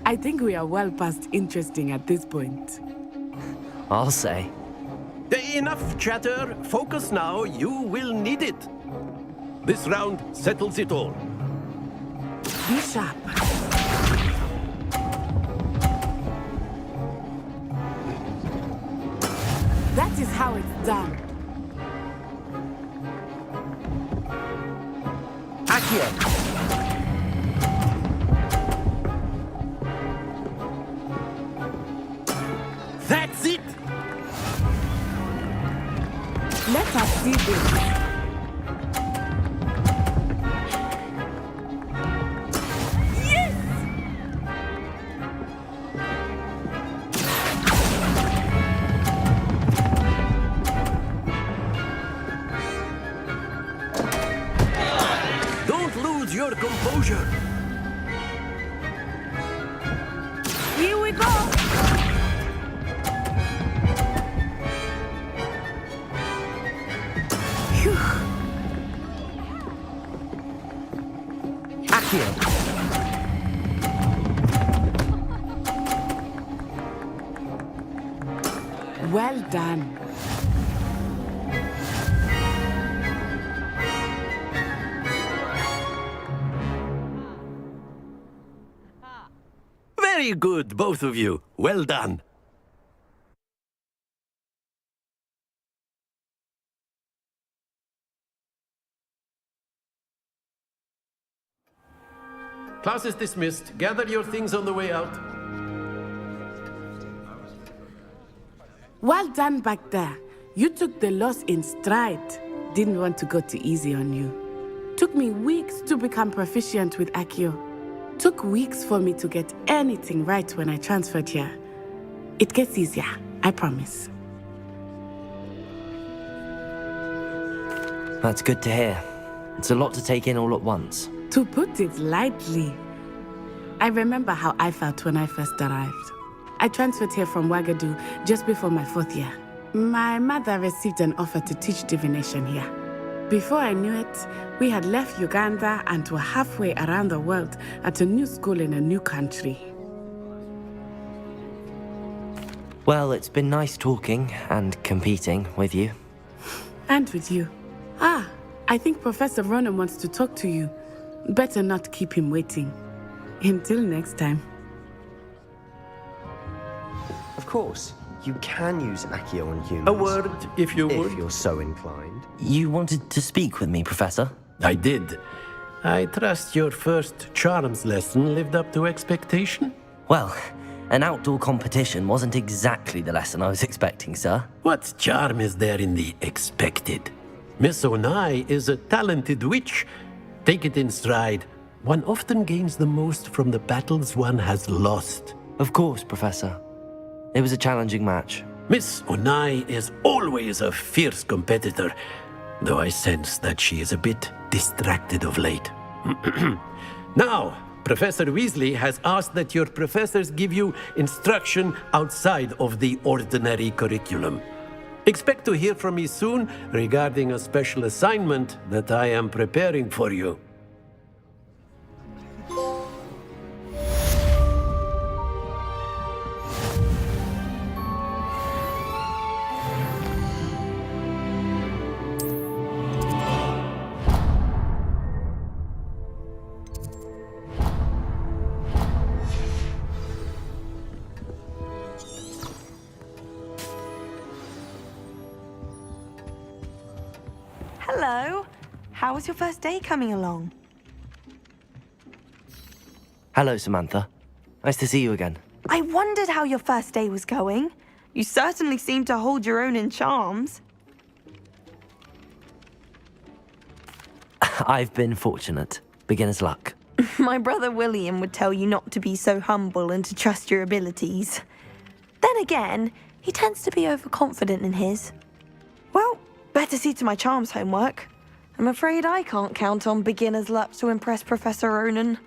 I think we are well past interesting at this point. I'll say. Enough chatter. Focus now. You will need it. This round settles it all. Be sharp. That is how it's done. Accio! That's it! Let us see this. Your composure. Here we go. Phew. Accio. Well done. Very good, both of you. Well done. Class is dismissed. Gather your things on the way out. Well done back there. You took the loss in stride. Didn't want to go too easy on you. Took me weeks to become proficient with Accio. Took weeks for me to get anything right when I transferred here. It gets easier, I promise. That's good to hear. It's a lot to take in all at once. To put it lightly, I remember how I felt when I first arrived. I transferred here from Ouagadougou just before my 4th year. My mother received an offer to teach divination here. Before I knew it, we had left Uganda and were halfway around the world at a new school in a new country. Well, it's been nice talking and competing with you. And with you. I think Professor Ronan wants to talk to you. Better not keep him waiting. Until next time. Of course, you can use Accio on humans. A word, if you would. If you're so inclined. You wanted to speak with me, Professor? I did. I trust your first charms lesson lived up to expectation? Well, an outdoor competition wasn't exactly the lesson I was expecting, sir. What charm is there in the expected? Miss Onai is a talented witch. Take it in stride. One often gains the most from the battles one has lost. Of course, Professor. It was a challenging match. Miss Onai is always a fierce competitor, though I sense that she is a bit distracted of late. Now, Professor Weasley has asked that your professors give you instruction outside of the ordinary curriculum. Expect to hear from me soon regarding a special assignment that I am preparing for you. Hello. How was your first day coming along? Hello, Samantha. Nice to see you again. I wondered how your first day was going. You certainly seem to hold your own in charms. I've been fortunate. Beginner's luck. My brother William would tell you not to be so humble and to trust your abilities. Then again, he tends to be overconfident in his. Well, better see to my charms homework. I'm afraid I can't count on beginner's luck to impress Professor Ronan.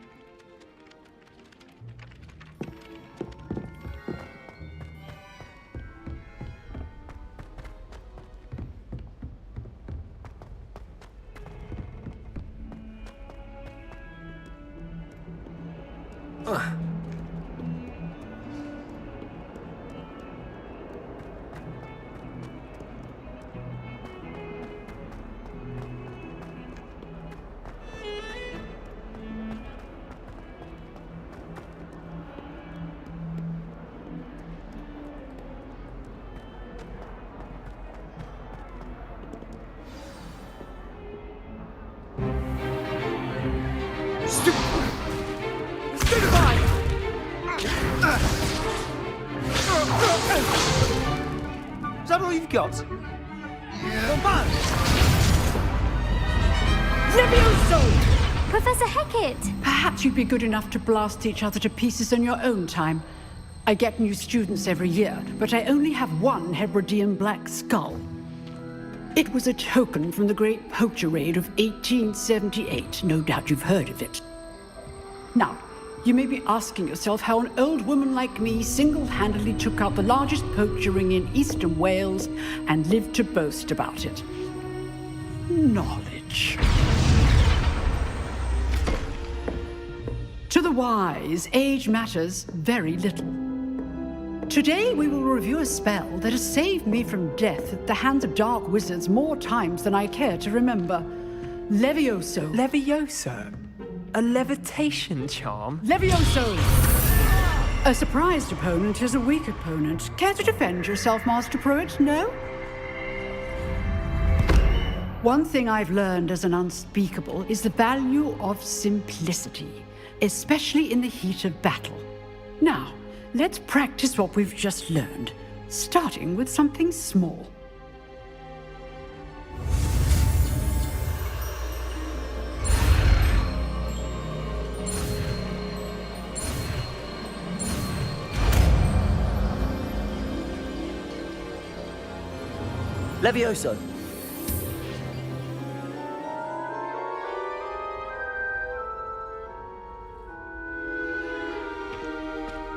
Is that all you've got? Come on! Levioso! Professor Hecat! Perhaps you'd be good enough to blast each other to pieces in your own time. I get new students every year, but I only have one Hebridean black skull. It was a token from the Great Poacher Raid of 1878. No doubt you've heard of it. Now, you may be asking yourself how an old woman like me single-handedly took out the largest poacher ring in eastern Wales and lived to boast about it. Knowledge. To the wise, age matters very little. Today we will review a spell that has saved me from death at the hands of dark wizards more times than I care to remember. Levioso. Levioso? A levitation charm? Levioso! A surprised opponent is a weak opponent. Care to defend yourself, Master Pruitt? No? One thing I've learned as an unspeakable is the value of simplicity, especially in the heat of battle. Now, let's practice what we've just learned, starting with something small. Levioso.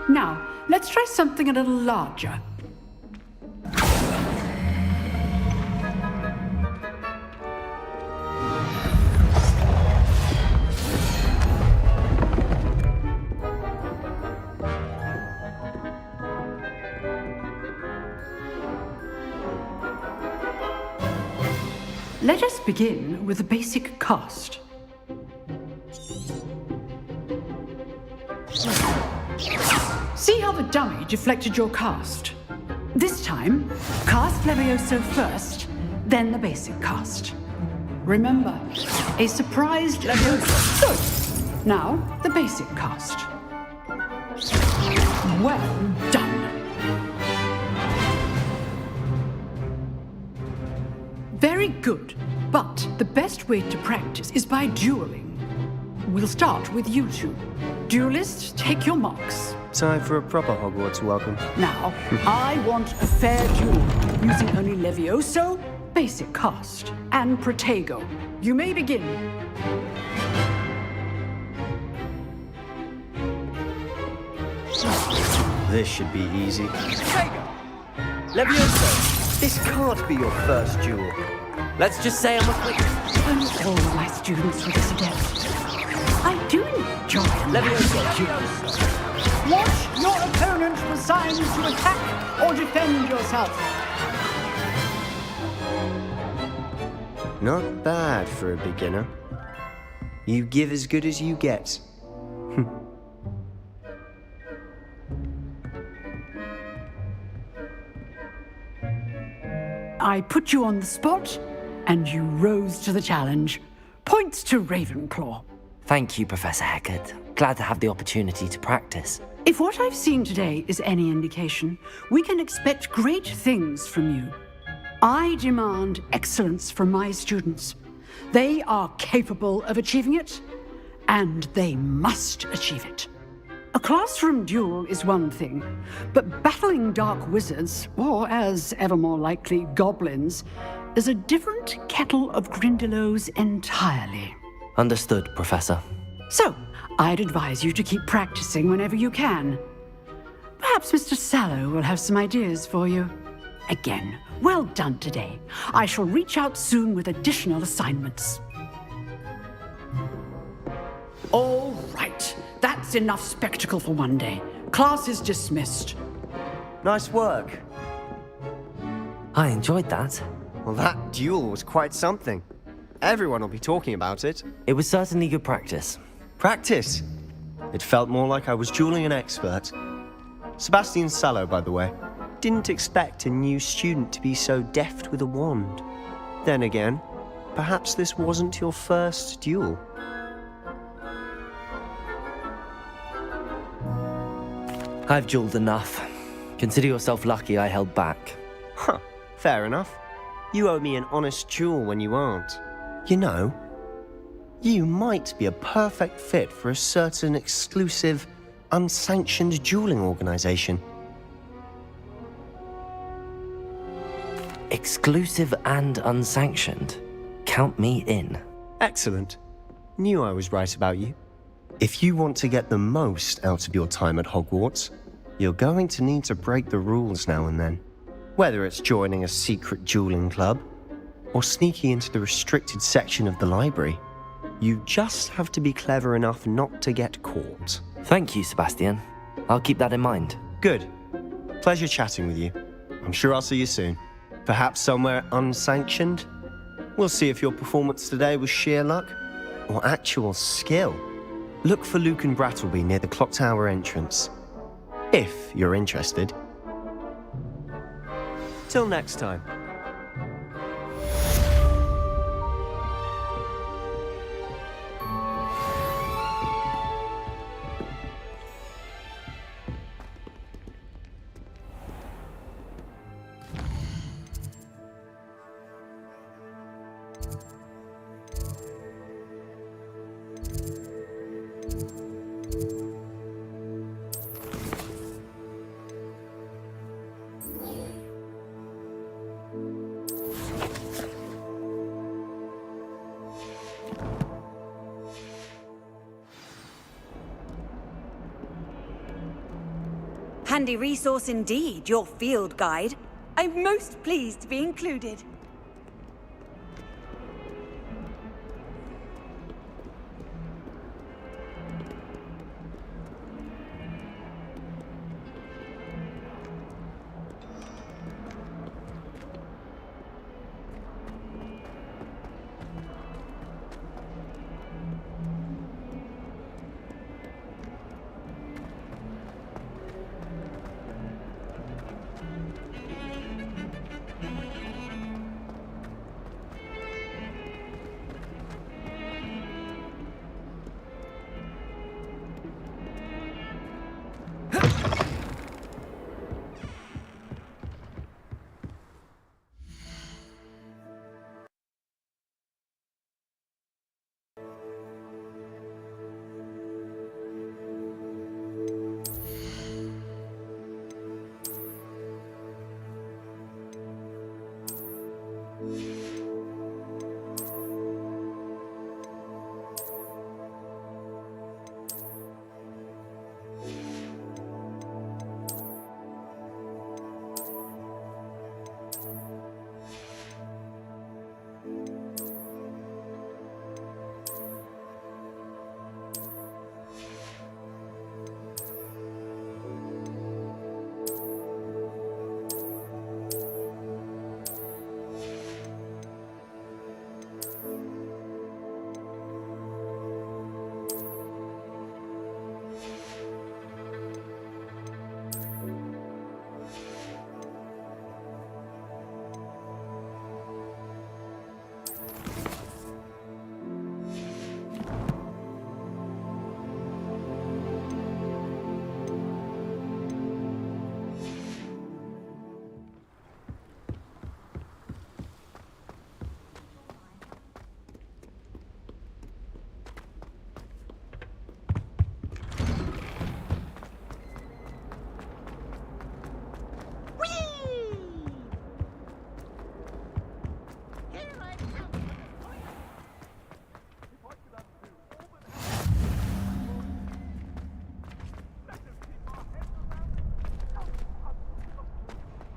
Now, let's try something a little larger. Let us begin with the basic cast. See how the dummy deflected your cast? This time, cast Levioso first, then the basic cast. Remember, a surprised Levioso. Good. Now, the basic cast. Well done. Very good, but the best way to practice is by dueling. We'll start with you two. Duelists, take your marks. Time for a proper Hogwarts welcome. Now, I want a fair duel, using only Levioso, basic cast, and Protego. You may begin. This should be easy. Levioso, this can't be your first duel. Let's just say I'm a quick... And all my students were this adept. I do enjoy Levioso. Watch your opponent for signs to attack or defend yourself. Not bad for a beginner. You give as good as you get. I put you on the spot, and you rose to the challenge. Points to Ravenclaw. Thank you, Professor Hecat. Glad to have the opportunity to practice. If what I've seen today is any indication, we can expect great things from you. I demand excellence from my students. They are capable of achieving it, and they must achieve it. A classroom duel is one thing, but battling dark wizards, or as ever more likely, goblins, is a different kettle of Grindylows entirely. Understood, Professor. So, I'd advise you to keep practicing whenever you can. Perhaps Mr. Sallow will have some ideas for you. Again, well done today. I shall reach out soon with additional assignments. All right. That's enough spectacle for one day. Class is dismissed. Nice work. I enjoyed that. Well, that duel was quite something. Everyone will be talking about it. It was certainly good practice. Practice? It felt more like I was dueling an expert. Sebastian Sallow, by the way. Didn't expect a new student to be so deft with a wand. Then again, perhaps this wasn't your first duel. I've dueled enough. Consider yourself lucky I held back. Huh, fair enough. You owe me an honest duel when you aren't. You know, you might be a perfect fit for a certain exclusive, unsanctioned dueling organization. Exclusive and unsanctioned? Count me in. Excellent. Knew I was right about you. If you want to get the most out of your time at Hogwarts, you're going to need to break the rules now and then. Whether it's joining a secret dueling club, or sneaking into the restricted section of the library, you just have to be clever enough not to get caught. Thank you, Sebastian. I'll keep that in mind. Good. Pleasure chatting with you. I'm sure I'll see you soon. Perhaps somewhere unsanctioned? We'll see if your performance today was sheer luck, or actual skill. Look for Luke and Brattleby near the clock tower entrance. If you're interested. Till next time. handy resource indeed, your field guide. I'm most pleased to be included.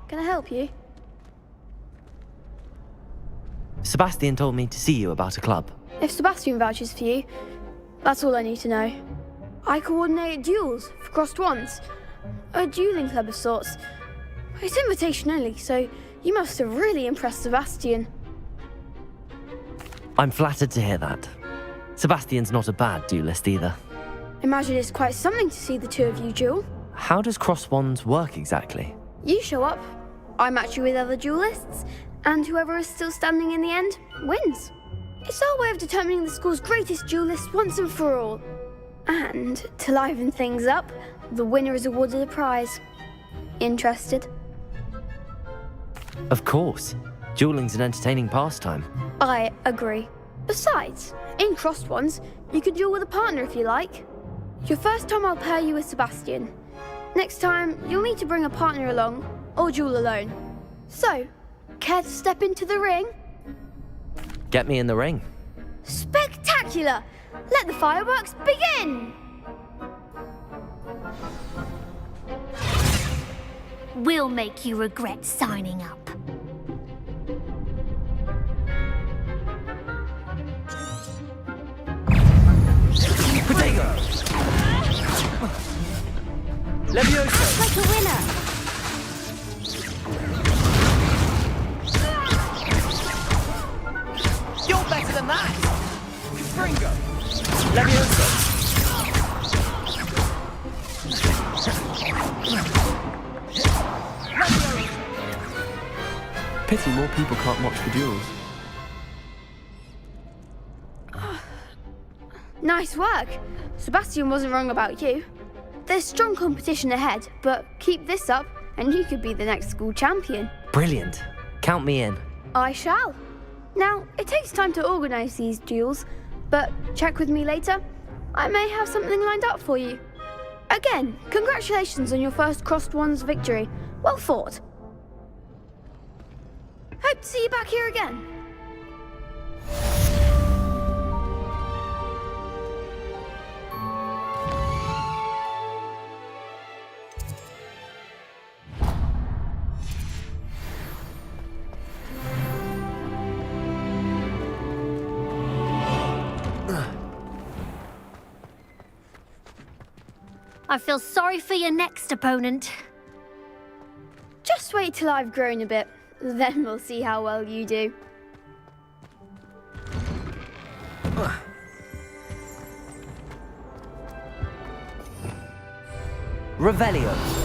Can I help you? Sebastian told me to see you about a club. If Sebastian vouches for you, that's all I need to know. I coordinate duels for crossed wands. A dueling club of sorts. It's invitation only, so you must have really impressed Sebastian. I'm flattered to hear that. Sebastian's not a bad duelist either. Imagine it's quite something to see the two of you duel. How does cross wands work exactly? You show up, I match you with other duelists, and whoever is still standing in the end wins. It's our way of determining the school's greatest duelist once and for all. And to liven things up, the winner is awarded a prize. Interested? Of course. Dueling's an entertaining pastime. I agree. Besides, in crossed ones, you can duel with a partner if you like. Your first time I'll pair you with Sebastian. Next time, you'll need to bring a partner along, or duel alone. So, care to step into the ring? Get me in the ring. Spectacular! Let the fireworks begin! We'll make you regret signing up. Potato! Levioso! Like a winner! You're better than that! Fringo! Levioso! Pity more people can't watch the duels. Nice work. Sebastian wasn't wrong about you. There's strong competition ahead, but keep this up and you could be the next school champion. Brilliant. Count me in. I shall. Now, it takes time to organise these duels, but check with me later. I may have something lined up for you. Again, congratulations on your first crossed wands victory. Well fought. Hope to see you back here again. I feel sorry for your next opponent. Just wait till I've grown a bit. Then we'll see how well you do. Revelio.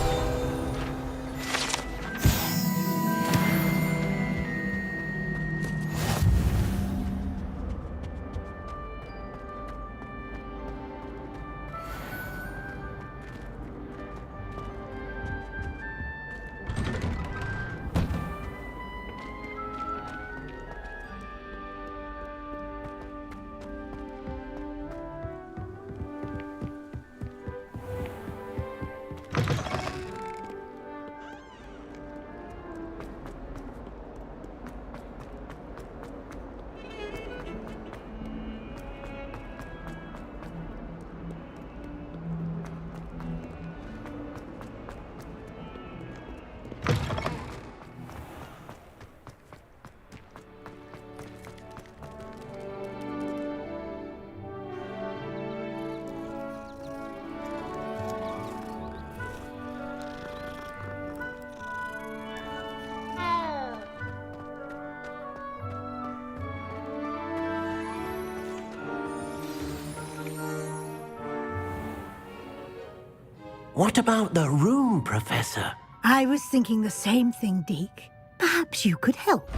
What about the room, Professor? I was thinking the same thing, Deke. Perhaps you could help.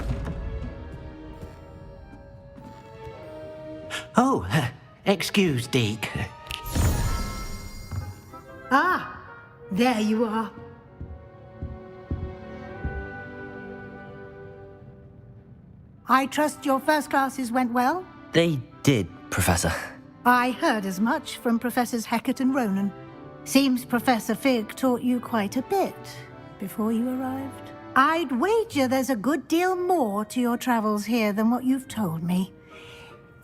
Oh, excuse, Deke. Ah, there you are. I trust your first classes went well? They did, Professor. I heard as much from Professors Hecat and Ronan. Seems Professor Fig taught you quite a bit before you arrived. I'd wager there's a good deal more to your travels here than what you've told me,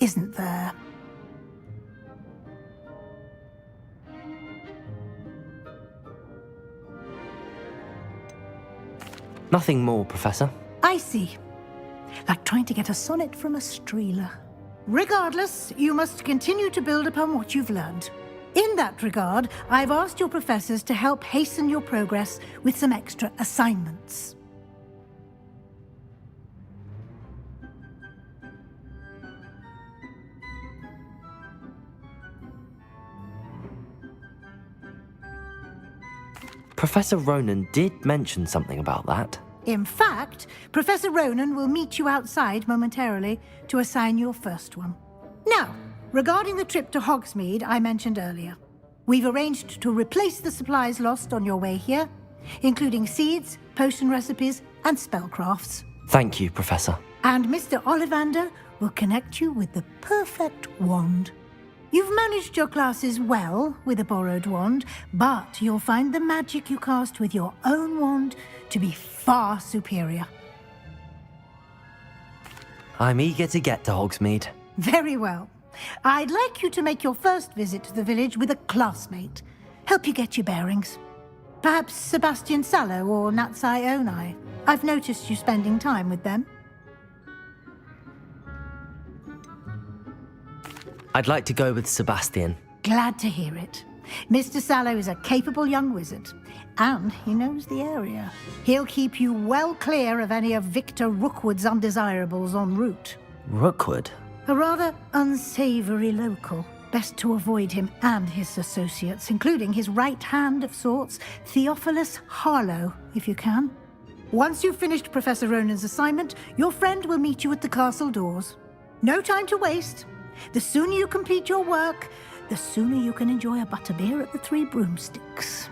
isn't there? Nothing more, Professor. I see. Like trying to get a sonnet from a streeler. Regardless, you must continue to build upon what you've learned. In that regard, I've asked your professors to help hasten your progress with some extra assignments. Professor Ronan did mention something about that. In fact, Professor Ronan will meet you outside momentarily to assign your first one. Now, regarding the trip to Hogsmeade I mentioned earlier, we've arranged to replace the supplies lost on your way here, including seeds, potion recipes, and spellcrafts. Thank you, Professor. And Mr. Ollivander will connect you with the perfect wand. You've managed your classes well with a borrowed wand, but you'll find the magic you cast with your own wand to be far superior. I'm eager to get to Hogsmeade. Very well. I'd like you to make your first visit to the village with a classmate. Help you get your bearings. Perhaps Sebastian Sallow or Natsai Onai. I've noticed you spending time with them. I'd like to go with Sebastian. Glad to hear it. Mr. Sallow is a capable young wizard, and he knows the area. He'll keep you well clear of any of Victor Rookwood's undesirables en route. Rookwood? A rather unsavory local. Best to avoid him and his associates, including his right hand of sorts, Theophilus Harlow, if you can. Once you've finished Professor Ronan's assignment, your friend will meet you at the castle doors. No time to waste. The sooner you complete your work, the sooner you can enjoy a butterbeer at the Three Broomsticks.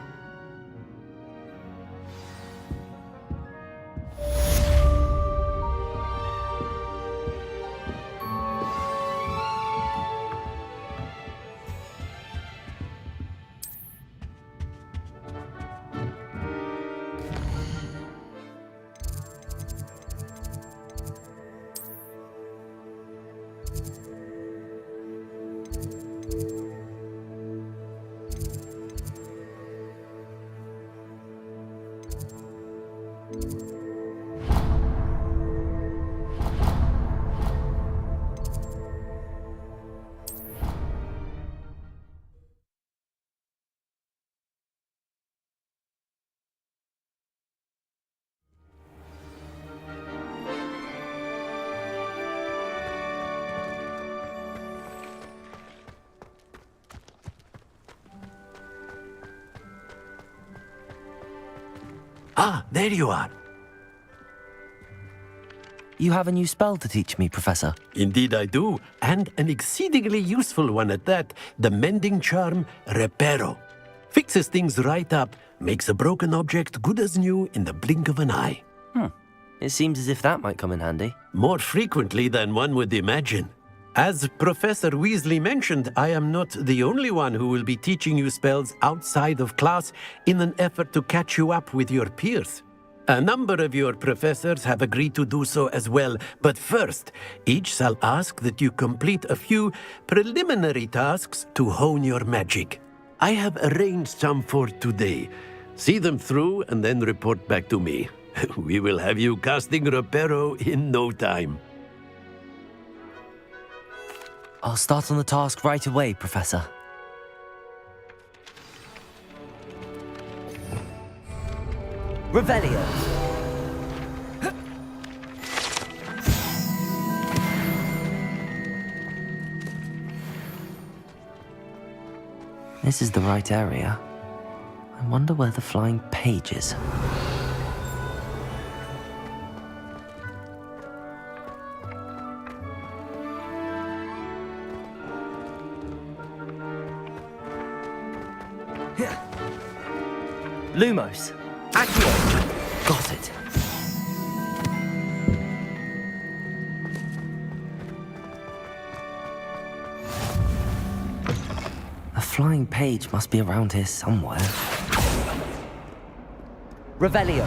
Ah, there you are. You have a new spell to teach me, Professor. Indeed I do, and an exceedingly useful one at that. The mending charm, Reparo. Fixes things right up, makes a broken object good as new in the blink of an eye. It seems as if that might come in handy. More frequently than one would imagine. As Professor Weasley mentioned, I am not the only one who will be teaching you spells outside of class in an effort to catch you up with your peers. A number of your professors have agreed to do so as well, but first, each shall ask that you complete a few preliminary tasks to hone your magic. I have arranged some for today. See them through and then report back to me. We will have you casting Reparo in no time. I'll start on the task right away, Professor. Revelio. This is the right area. I wonder where the flying page is. Lumos. Accio. Got it. A flying page must be around here somewhere. Revelio.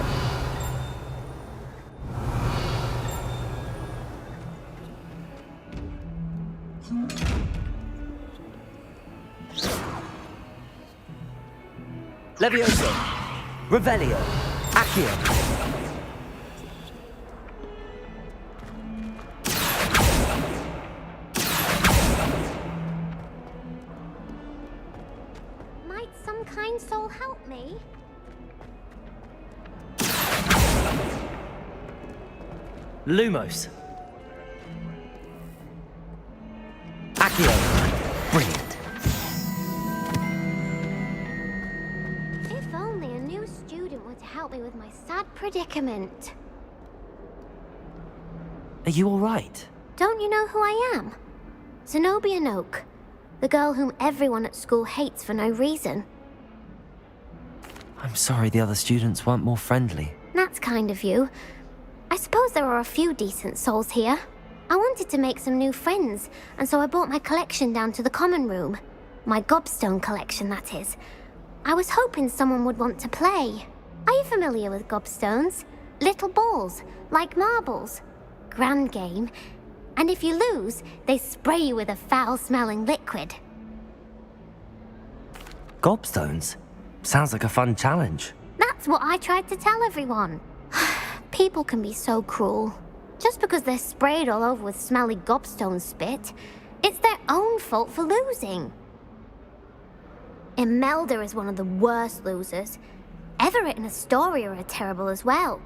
Levioso. Revelio. Accio. Might some kind soul help me? Lumos. Accio. Brilliant. If only a new student were to help me with my sad predicament. Are you all right? Don't you know who I am? Zenobia Noak, the girl whom everyone at school hates for no reason. I'm sorry the other students weren't more friendly. That's kind of you. I suppose there are a few decent souls here. I wanted to make some new friends, and so I brought my collection down to the common room. My gobstone collection, that is. I was hoping someone would want to play. Are you familiar with gobstones? Little balls, like marbles. Grand game. And if you lose, they spray you with a foul-smelling liquid. Gobstones? Sounds like a fun challenge. That's what I tried to tell everyone. People can be so cruel. Just because they're sprayed all over with smelly gobstone spit, it's their own fault for losing. Imelda is one of the worst losers. Everett and Astoria are terrible as well.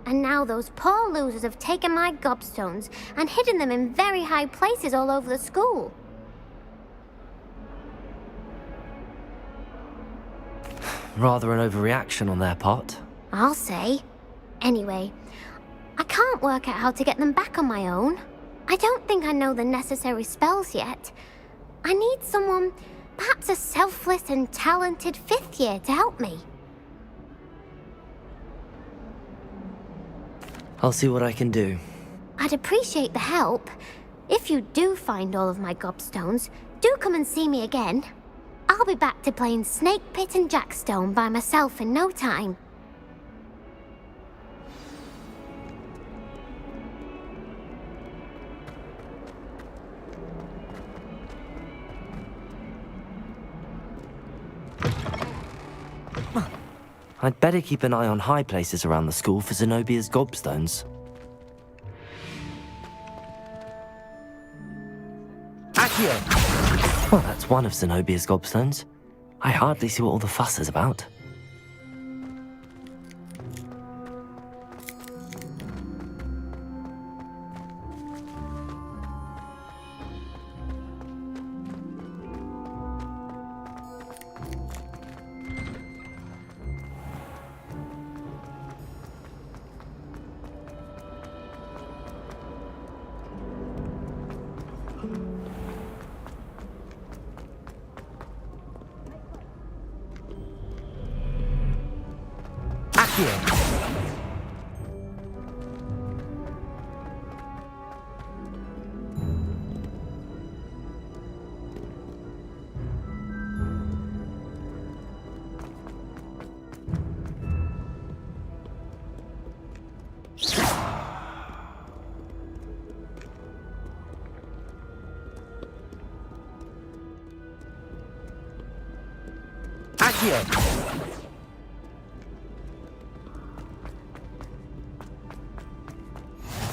And now those poor losers have taken my gobstones and hidden them in very high places all over the school. Rather an overreaction on their part. I'll say. Anyway, I can't work out how to get them back on my own. I don't think I know the necessary spells yet. I need someone, perhaps a selfless and talented 5th year to help me. I'll see what I can do. I'd appreciate the help. If you do find all of my gobstones, do come and see me again. I'll be back to playing Snake Pit and Jackstone by myself in no time. I'd better keep an eye on high places around the school for Zenobia's gobstones. Accio! Well, that's one of Zenobia's gobstones. I hardly see what all the fuss is about. Accio.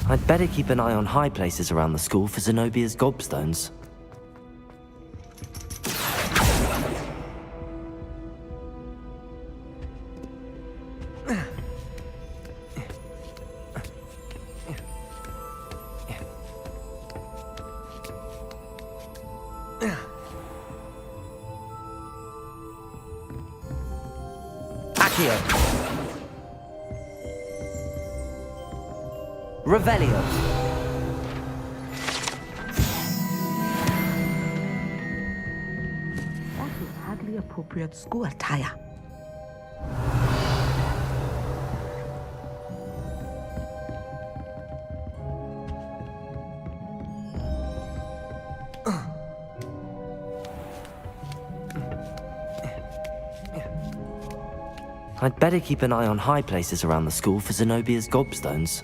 I'd better keep an eye on high places around the school for Zenobia's gobstones. Accio. Revelio. That is hardly appropriate school attire. I'd better keep an eye on high places around the school for Zenobia's gobstones.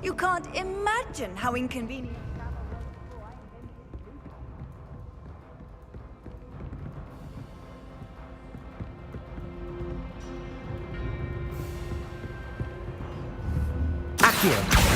You can't imagine how inconvenient. Accio.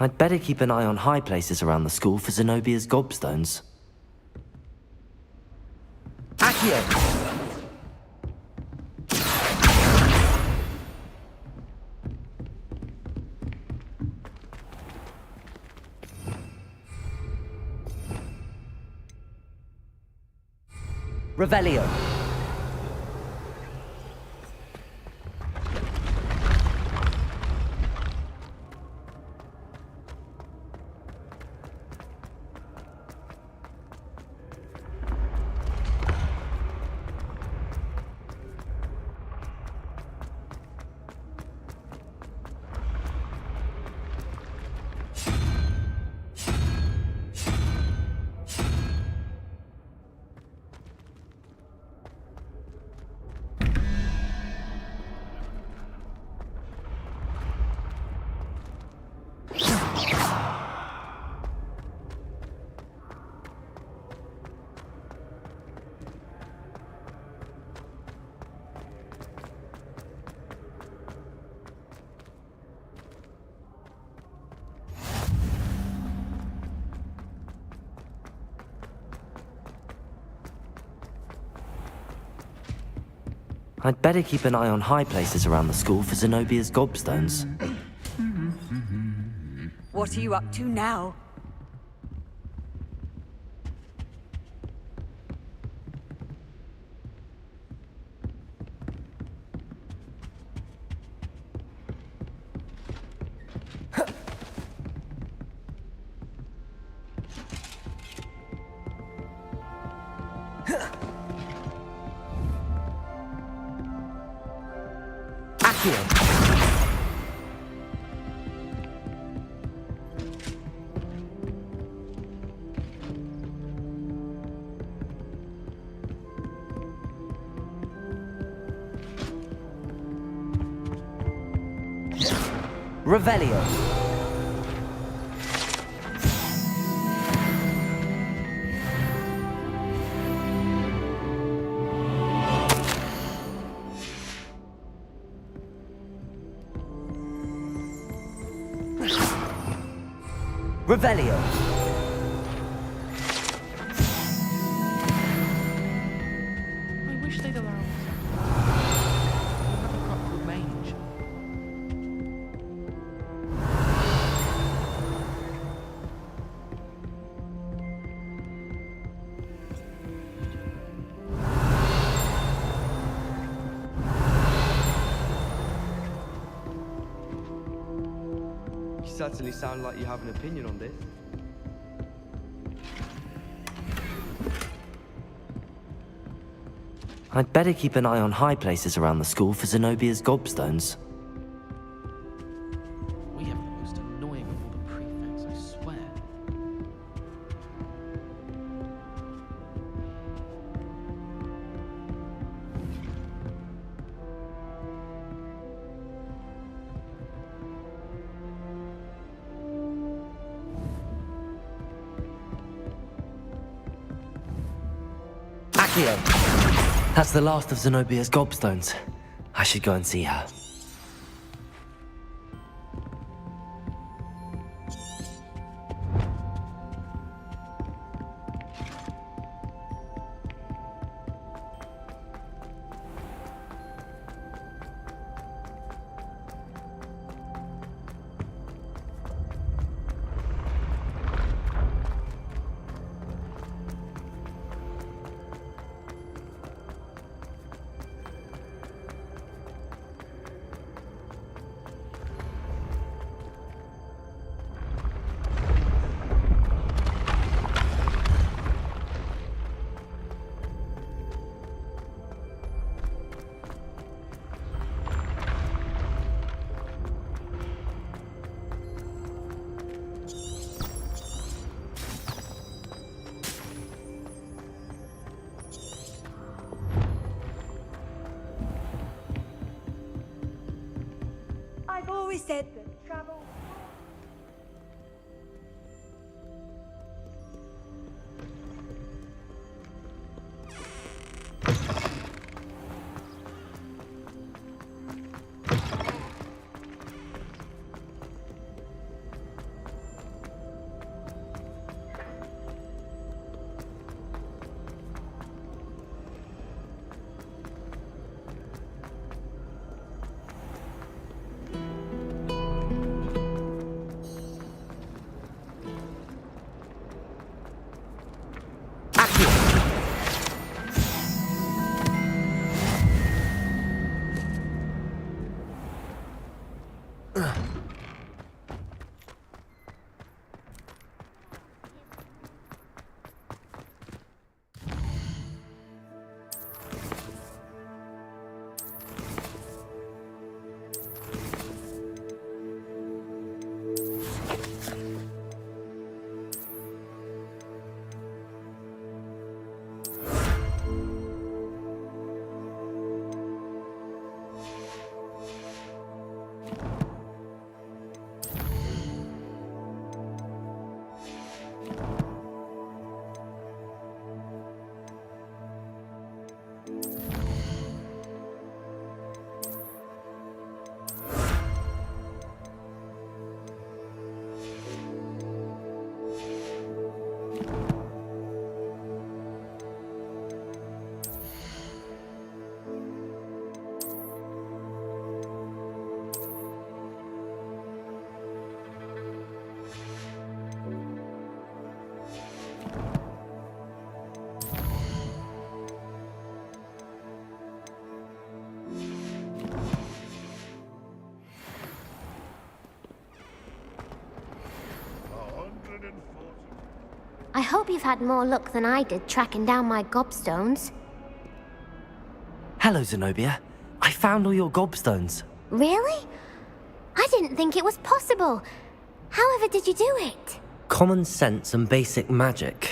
I'd better keep an eye on high places around the school for Zenobia's gobstones. Accio! Revelio. I'd better keep an eye on high places around the school for Zenobia's gobstones. What are you up to now? Revelio. Revelio. I wish they'd allow us. We have a crop called mange. You certainly sound like you have an opinion on this. I'd better keep an eye on high places around the school for Zenobia's gobstones. We have the most annoying of all the prefects, I swear. Accio! That's the last of Zenobia's gobstones. I should go and see her. I've always said that travel... I hope you've had more luck than I did tracking down my gobstones. Hello, Zenobia. I found all your gobstones. Really? I didn't think it was possible. However did you do it? Common sense and basic magic.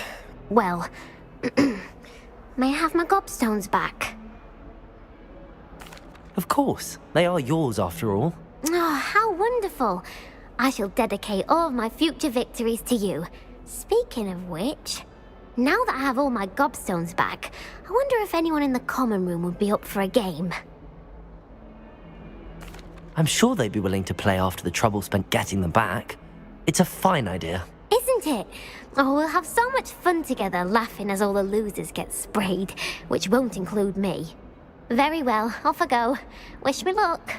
Well, may I have my gobstones back? Of course. They are yours after all. Oh, how wonderful. I shall dedicate all of my future victories to you. Speaking of which, now that I have all my gobstones back, I wonder if anyone in the common room would be up for a game. I'm sure they'd be willing to play after the trouble spent getting them back. It's a fine idea. Isn't it? Oh, we'll have so much fun together laughing as all the losers get sprayed, which won't include me. Very well, off I go. Wish me luck.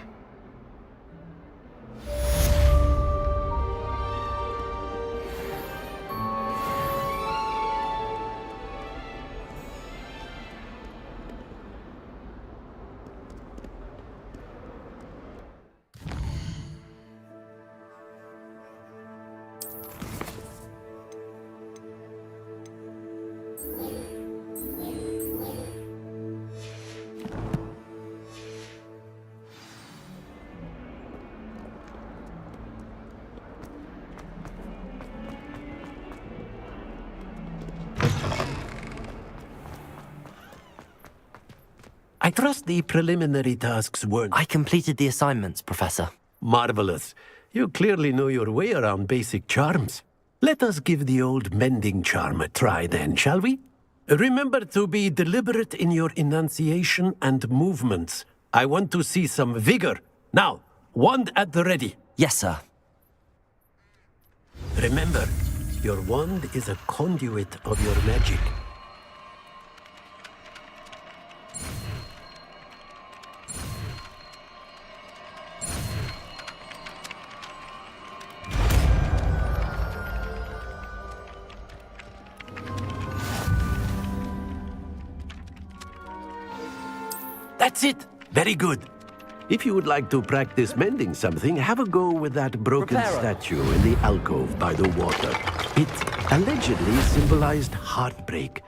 I trust the preliminary tasks weren't... I completed the assignments, Professor. Marvelous. You clearly know your way around basic charms. Let us give the old mending charm a try then, shall we? Remember to be deliberate in your enunciation and movements. I want to see some vigor. Now, wand at the ready. Yes, sir. Remember, your wand is a conduit of your magic. That's it! Very good. If you would like to practice mending something, have a go with that broken statue in the alcove by the water. It allegedly symbolized heartbreak.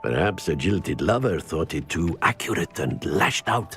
Perhaps a jilted lover thought it too accurate and lashed out.